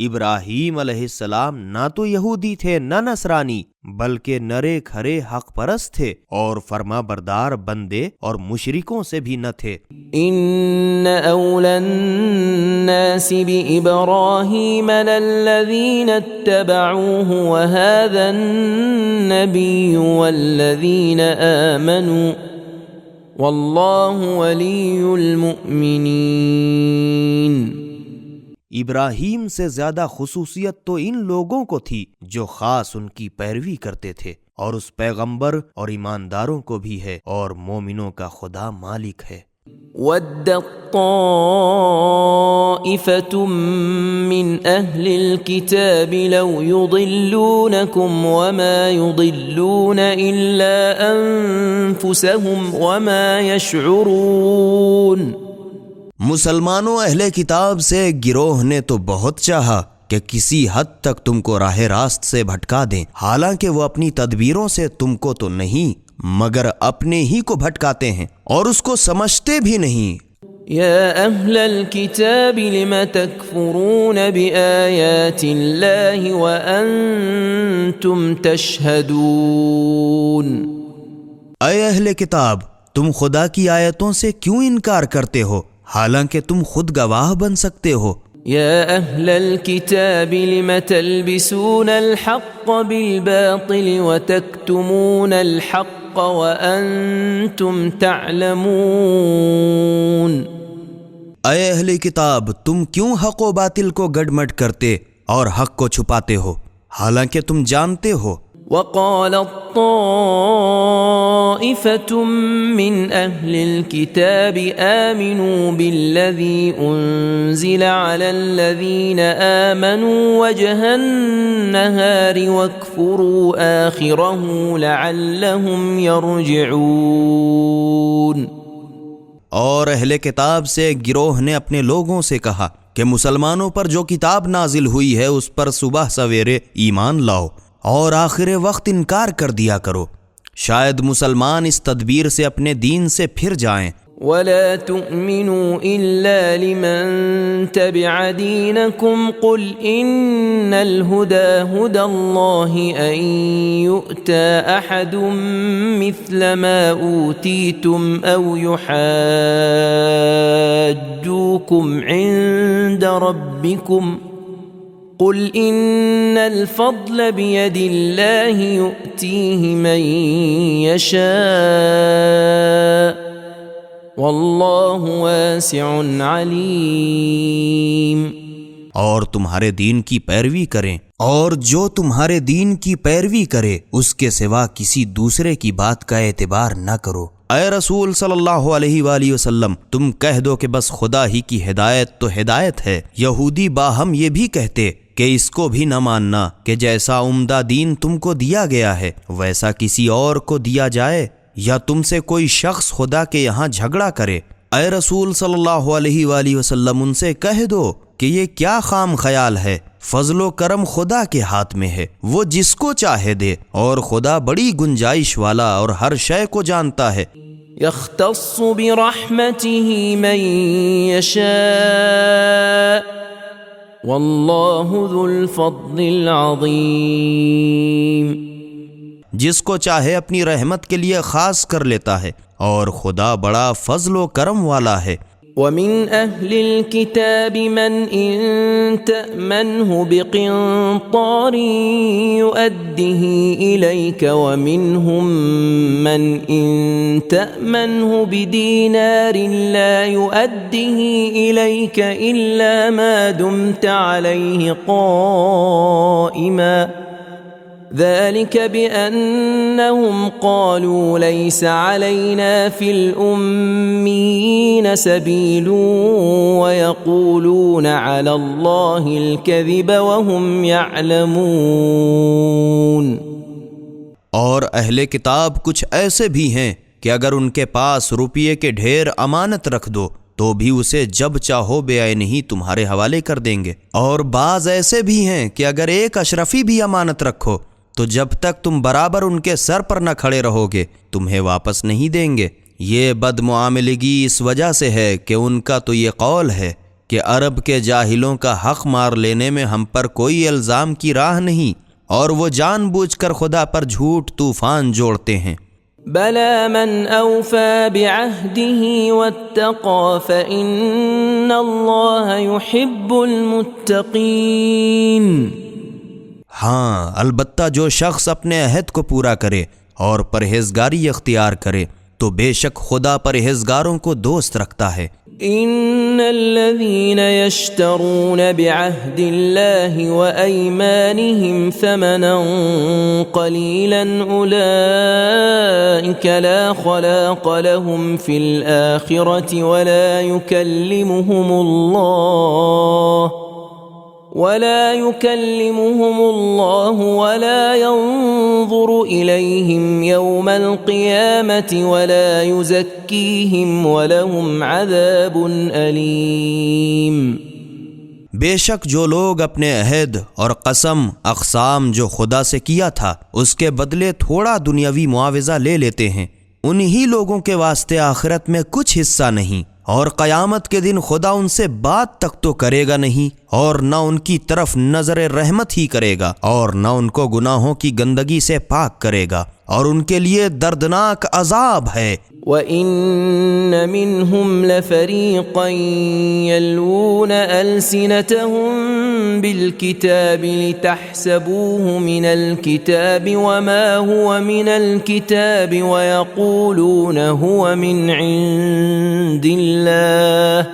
ابراہیم علیہ السلام نہ تو یہودی تھے نہ نصرانی، بلکہ نرے کھرے حق پرست تھے اور فرما بردار بندے اور مشرکوں سے بھی نہ تھے۔ ان اولى الناس بإبراهيم للذين اتبعوه وهذا النبي والذين آمنوا والله ولي المؤمنين۔ ابراہیم سے زیادہ خصوصیت تو ان لوگوں کو تھی جو خاص ان کی پیروی کرتے تھے، اور اس پیغمبر اور ایمانداروں کو بھی ہے، اور مومنوں کا خدا مالک ہے۔ وَدَّت طَّائِفَةٌ مِّنْ أَهْلِ الْكِتَابِ لَوْ يُضِلُّونَكُمْ وَمَا يُضِلُّونَ إِلَّا أَنفُسَهُمْ وَمَا يَشْعُرُونَ۔ مسلمانوں اہل کتاب سے گروہ نے تو بہت چاہا کہ کسی حد تک تم کو راہ راست سے بھٹکا دیں، حالانکہ وہ اپنی تدبیروں سے تم کو تو نہیں مگر اپنے ہی کو بھٹکاتے ہیں، اور اس کو سمجھتے بھی نہیں۔ يا أهل الكتاب لم تكفرون بآيات الله وأنتم تشهدون۔ اے اہل کتاب، تم خدا کی آیتوں سے کیوں انکار کرتے ہو حالانکہ تم خود گواہ بن سکتے ہو؟ يا أهل الكتاب لم تلبسون الحق بالباطل وتكتمون الحق وأنتم تعلمون۔ اے اہل کتاب، تم کیوں حق و باطل کو گڈمڈ کرتے اور حق کو چھپاتے ہو؟ حالانکہ تم جانتے ہو۔ وقالت طائفة من أهل الكتاب آمنوا بالذي أنزل على الذين آمنوا وجه النهار واكفروا آخره لعلهم يرجعون۔ اور اہل کتاب سے ایک گروہ نے اپنے لوگوں سے کہا کہ مسلمانوں پر جو کتاب نازل ہوئی ہے اس پر صبح سویرے ایمان لاؤ اور آخر وقت انکار کر دیا کرو، شاید مسلمان اس تدبیر سے اپنے دین سے پھر جائیں۔ ولا تؤمنوا إلا لمن تبع دينكم قل إن الهدى هدى الله أن يؤتى أحد مثل ما أوتيتم أو يحاجوكم عند ربكم قل إن الفضل بيد الله يؤتيه من يشاء واللہ واسع علیم۔ اور تمہارے دین کی پیروی کریں، اور جو تمہارے دین کی پیروی کرے اس کے سوا کسی دوسرے کی بات کا اعتبار نہ کرو۔ اے رسول صلی اللہ علیہ وآلہ وسلم، تم کہہ دو کہ بس خدا ہی کی ہدایت تو ہدایت ہے۔ یہودی باہم یہ بھی کہتے کہ اس کو بھی نہ ماننا کہ جیسا عمدہ دین تم کو دیا گیا ہے ویسا کسی اور کو دیا جائے، یا تم سے کوئی شخص خدا کے یہاں جھگڑا کرے۔ اے رسول صلی اللہ علیہ وآلہ وسلم، ان سے کہہ دو کہ یہ کیا خام خیال ہے، فضل و کرم خدا کے ہاتھ میں ہے، وہ جس کو چاہے دے، اور خدا بڑی گنجائش والا اور ہر شے کو جانتا ہے۔ یختص برحمته من یشاء واللہ ذو الفضل العظیم۔ جس کو چاہے اپنی رحمت کے لیے خاص کر لیتا ہے، اور خدا بڑا فضل و کرم والا ہے۔ ومن أهل الكتاب من إن تأمنه بقنطار يؤده إليك ومنهم من إن تأمنه بدينار لا يؤده إليك إلا ما دمت عليه قائما ذلك بأنهم قالوا ليس علينا في الأميين سبيل ويقولون على الله الكذب وهم يعلمون۔ اور اہل کتاب کچھ ایسے بھی ہیں کہ اگر ان کے پاس روپیے کے ڈھیر امانت رکھ دو تو بھی اسے جب چاہو بے عینی ہی تمہارے حوالے کر دیں گے، اور بعض ایسے بھی ہیں کہ اگر ایک اشرفی بھی امانت رکھو تو جب تک تم برابر ان کے سر پر نہ کھڑے رہو گے تمہیں واپس نہیں دیں گے۔ یہ بد معاملگی اس وجہ سے ہے کہ ان کا تو یہ قول ہے کہ عرب کے جاہلوں کا حق مار لینے میں ہم پر کوئی الزام کی راہ نہیں، اور وہ جان بوجھ کر خدا پر جھوٹ طوفان جوڑتے ہیں۔ بلى من أوفى بعهده واتقى فإن الله يحب المتقين۔ ہاں، البتہ جو شخص اپنے عہد کو پورا کرے اور پرہیزگاری اختیار کرے تو بے شک خدا پرہیزگاروں کو دوست رکھتا ہے۔ ان الذين يشترون بعهد الله وايمانهم ثمنا قليلا اولئك لا خلاق لهم في الاخره ولا يكلمهم الله ولا ينظر إليهم يوم القيامة ولا يزكيهم ولهم عذاب أليم۔ بے شک جو لوگ اپنے عہد اور قسم اقسام جو خدا سے کیا تھا اس کے بدلے تھوڑا دنیاوی معاوضہ لے لیتے ہیں، انہی لوگوں کے واسطے آخرت میں کچھ حصہ نہیں، اور قیامت کے دن خدا ان سے بات تک تو کرے گا نہیں، اور نہ ان کی طرف نظر رحمت ہی کرے گا، اور نہ ان کو گناہوں کی گندگی سے پاک کرے گا، اور ان کے لیے دردناک عذاب ہے۔ وَإِنَّ مِنْهُمْ لَفَرِيقًا يَلْوُونَ أَلْسِنَتَهُمْ بِالْكِتَابِ لِتَحْسَبُوهُ مِنَ الْكِتَابِ وَمَا هُوَ مِنَ الْكِتَابِ وَيَقُولُونَ هُوَ مِنْ عِنْدِ اللَّهِ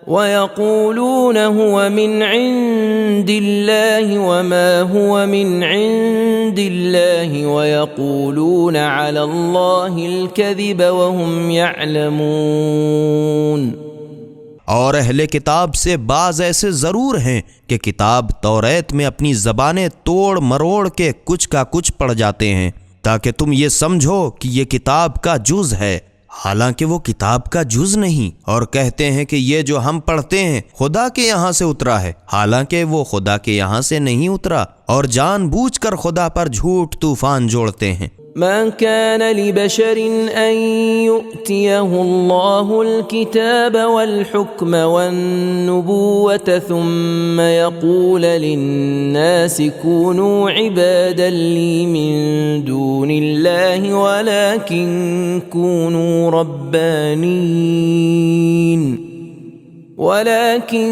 ويقولون هو من عند الله وما هو من عند الله ويقولون على الله الكذب وهم يعلمون۔ اور اہل کتاب سے بعض ایسے ضرور ہیں کہ کتاب توریت میں اپنی زبانیں توڑ مروڑ کے کچھ کا کچھ پڑھ جاتے ہیں تاکہ تم یہ سمجھو کہ یہ کتاب کا جز ہے، حالانکہ وہ کتاب کا جز نہیں، اور کہتے ہیں کہ یہ جو ہم پڑھتے ہیں خدا کے یہاں سے اترا ہے، حالانکہ وہ خدا کے یہاں سے نہیں اترا، اور جان بوجھ کر خدا پر جھوٹ طوفان جوڑتے ہیں۔ ما كان لبشر أن يؤتيه الله الكتاب والحكم والنبوة ثم يقول للناس كونوا عبادا لي من دون الله ولكن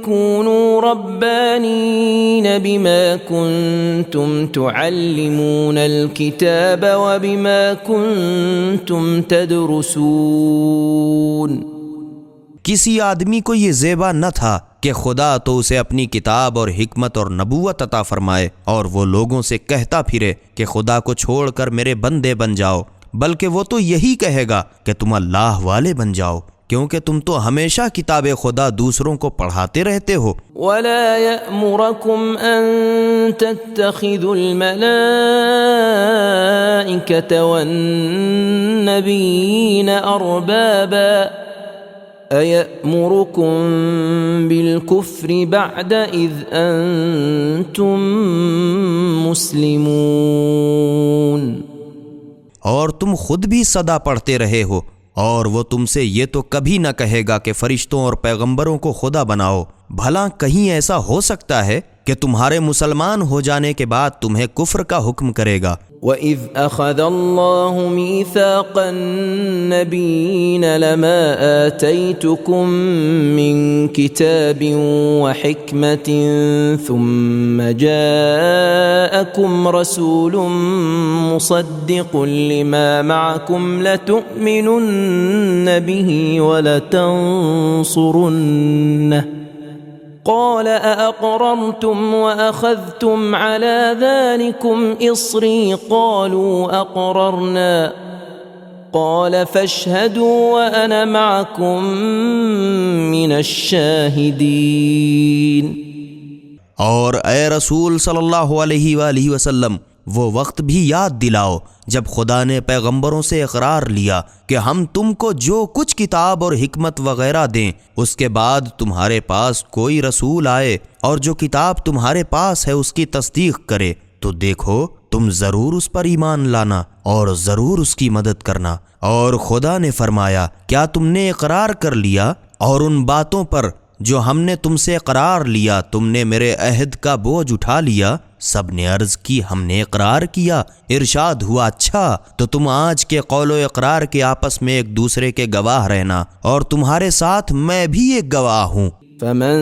كونوا ربانين بما كنتم تعلمون الكتاب وبما كنتم تدرسون۔ کسی آدمی کو یہ زیبا نہ تھا کہ خدا تو اسے اپنی کتاب اور حکمت اور نبوت عطا فرمائے اور وہ لوگوں سے کہتا پھرے کہ خدا کو چھوڑ کر میرے بندے بن جاؤ، بلکہ وہ تو یہی کہے گا کہ تم اللہ والے بن جاؤ، کیونکہ تم تو ہمیشہ کتاب خدا دوسروں کو پڑھاتے رہتے ہو۔ وَلَا يَأْمُرَكُمْ أَن تَتَّخِذُوا الْمَلَائِكَةَ وَالنَّبِيِّينَ أَرْبَابًا أَيَأْمُرُكُم بِالْكُفْرِ بَعْدَ إِذْ أَنْتُمْ مُسْلِمُونَ۔ اور تم خود بھی صدا پڑھتے رہے ہو، اور وہ تم سے یہ تو کبھی نہ کہے گا کہ فرشتوں اور پیغمبروں کو خدا بناؤ، بھلا کہیں ایسا ہو سکتا ہے کہ تمہارے مسلمان ہو جانے کے بعد تمہیں کفر کا حکم کرے گا۔ وَإِذْ أَخَذَ اللَّهُ مِيثَاقَ النَّبِيِّينَ لَمَا آتَيْتُكُم مِّن كِتَابٍ وَحِكْمَةٍ ثُمَّ جَاءَكُمْ رَسُولٌ مُصَدِّقٌ لِّمَا مَعَكُمْ لَتُؤْمِنُنَّ بِهِ وَلَتَنصُرُنَّهُ قال أأقررتم وأخذتم على ذلكم إصري قالوا أقررنا قال فاشهدوا وأنا معكم من الشاهدين۔ اور اے رسول صلی اللہ علیہ وآلہ وسلم، وہ وقت بھی یاد دلاؤ جب خدا نے پیغمبروں سے اقرار لیا کہ ہم تم کو جو کچھ کتاب اور حکمت وغیرہ دیں، اس کے بعد تمہارے پاس کوئی رسول آئے اور جو کتاب تمہارے پاس ہے اس کی تصدیق کرے تو دیکھو تم ضرور اس پر ایمان لانا اور ضرور اس کی مدد کرنا۔ اور خدا نے فرمایا کیا تم نے اقرار کر لیا، اور ان باتوں پر جو ہم نے تم سے اقرار لیا تم نے میرے عہد کا بوجھ اٹھا لیا؟ سب نے عرض کی ہم نے اقرار کیا۔ ارشاد ہوا اچھا تو تم آج کے قول و اقرار کے آپس میں ایک دوسرے کے گواہ رہنا، اور تمہارے ساتھ میں بھی ایک گواہ ہوں۔ فمن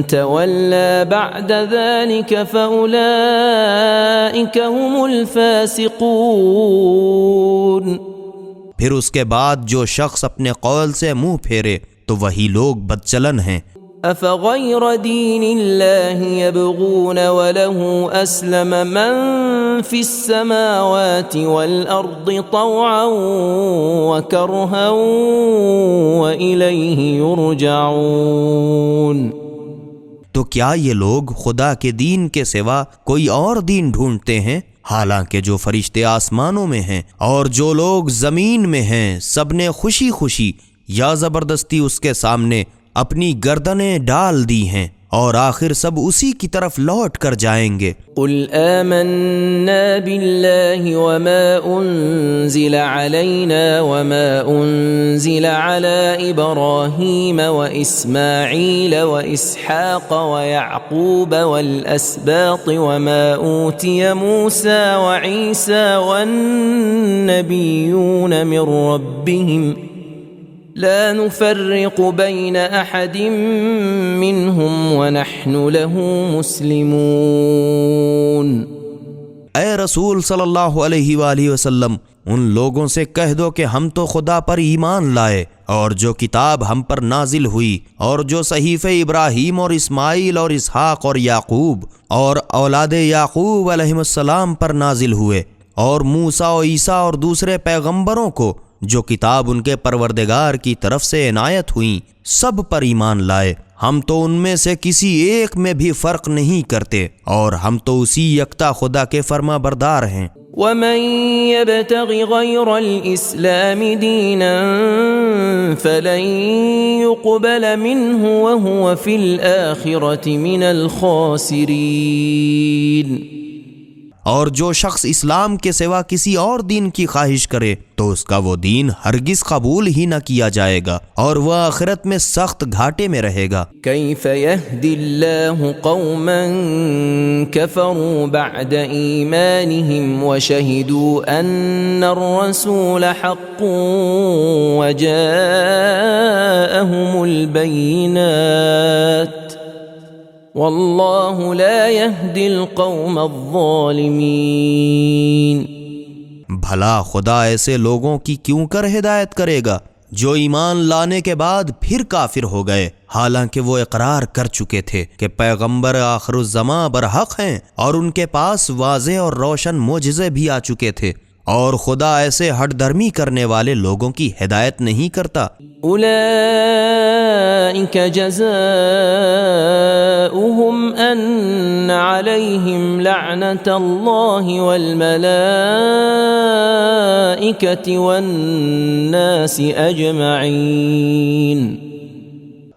تولى بعد ذلك فأولئك هم الفاسقون۔ پھر اس کے بعد جو شخص اپنے قول سے منہ پھیرے تو وہی لوگ بدچلن ہیں۔ أفغير دين الله يبغون وله أسلم من في السماوات والأرض طوعا وكرها وإليه يرجعون۔ تو کیا یہ لوگ خدا کے دین کے سوا کوئی اور دین ڈھونڈتے ہیں؟ حالانکہ جو فرشتے آسمانوں میں ہیں اور جو لوگ زمین میں ہیں سب نے خوشی خوشی یا زبردستی اس کے سامنے اپنی گردنیں ڈال دی ہیں، اور آخر سب اسی کی طرف لوٹ کر جائیں گے۔ قل آمنا بالله وما انزل علينا وما انزل على ابراهيم واسماعيل واسحاق ويعقوب والاسباط وما اوتي موسى وعيسى والنبيون من ربهم لا نفرق بين أحد منهم ونحن له مسلمون۔ اے رسول صلی اللہ علیہ وآلہ وسلم، ان لوگوں سے کہہ دو کہ ہم تو خدا پر ایمان لائے اور جو کتاب ہم پر نازل ہوئی اور جو صحیفے ابراہیم اور اسماعیل اور اسحاق اور یعقوب اور اولاد یعقوب علیہ السلام پر نازل ہوئے، اور موسیٰ و عیسیٰ اور دوسرے پیغمبروں کو جو کتاب ان کے پروردگار کی طرف سے عنایت ہوئیں، سب پر ایمان لائے۔ ہم تو ان میں سے کسی ایک میں بھی فرق نہیں کرتے، اور ہم تو اسی یکتا خدا کے فرما بردار ہیں۔ ومن يبتغ غير الإسلام دينا فلن يقبل منه وهو في الآخرة من الخاسرين۔ اور جو شخص اسلام کے سوا کسی اور دین کی خواہش کرے تو اس کا وہ دین ہرگز قبول ہی نہ کیا جائے گا، اور وہ آخرت میں سخت گھاٹے میں رہے گا۔ كيف يهدي الله قوما كفروا بعد إيمانهم وشهدوا أن الرسول حق وجاءهم البينات واللہ لا يهدی القوم الظالمین۔ بھلا خدا ایسے لوگوں کی کیوں کر ہدایت کرے گا جو ایمان لانے کے بعد پھر کافر ہو گئے، حالانکہ وہ اقرار کر چکے تھے کہ پیغمبر آخر الزماں برحق ہیں اور ان کے پاس واضح اور روشن معجزے بھی آ چکے تھے، اور خدا ایسے ہٹ دھرمی کرنے والے لوگوں کی ہدایت نہیں کرتا۔ اولئک جزاؤہم ان علیہم لعنت اللہ والملائکۃ والناس اجمعین۔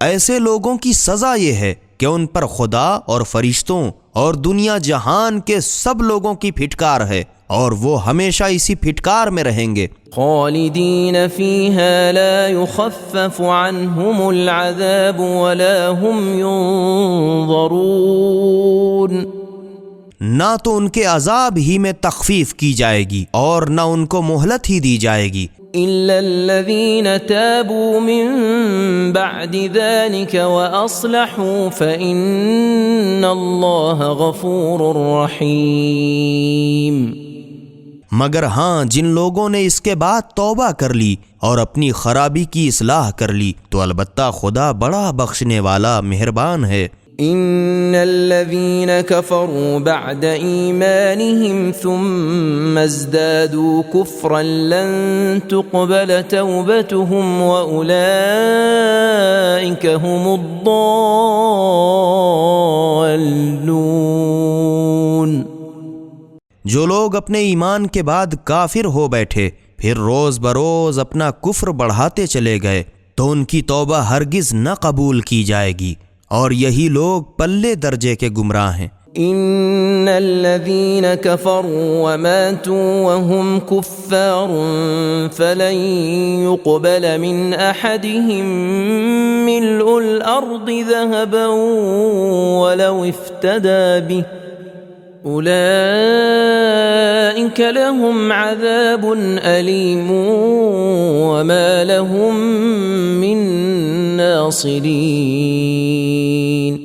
ایسے لوگوں کی سزا یہ ہے کہ ان پر خدا اور فرشتوں اور دنیا جہان کے سب لوگوں کی پھٹکار ہے، اور وہ ہمیشہ اسی پھٹکار میں رہیں گے۔ خالدین فیہا لا یخفف عنہم العذاب ولا هم ینظرون۔ نہ تو ان کے عذاب ہی میں تخفیف کی جائے گی اور نہ ان کو مہلت ہی دی جائے گی۔ إلا الذين تابوا من بعد ذلك وأصلحوا فإن الله غفور رحيم۔ مگر ہاں جن لوگوں نے اس کے بعد توبہ کر لی اور اپنی خرابی کی اصلاح کر لی تو البتہ خدا بڑا بخشنے والا مہربان ہے۔ ان الذين كفروا بعد ايمانهم ثم ازدادوا كفرا لن تقبل توبتهم واولئك هم الضالون۔ جو لوگ اپنے ایمان کے بعد کافر ہو بیٹھے پھر روز بروز اپنا کفر بڑھاتے چلے گئے تو ان کی توبہ ہرگز نہ قبول کی جائے گی، اور یہی لوگ پلے درجے کے گمراہ ہیں۔ ان الذين كفروا وماتوا وهم كفار فلن يقبل من احدهم ملء الارض ذهبا ولو افتدى به اولئك لهم عذاب الیم وما لهم من ناصرین۔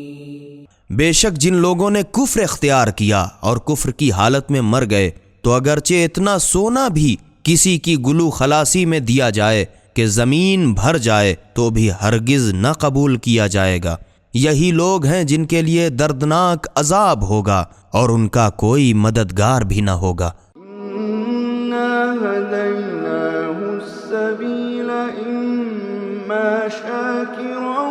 بے شک جن لوگوں نے کفر اختیار کیا اور کفر کی حالت میں مر گئے تو اگرچہ اتنا سونا بھی کسی کی گلو خلاصی میں دیا جائے کہ زمین بھر جائے تو بھی ہرگز نہ قبول کیا جائے گا۔ یہی لوگ ہیں جن کے لیے دردناک عذاب ہوگا اور ان کا کوئی مددگار بھی نہ ہوگا۔ إنا هديناه السبيل إما شاكرا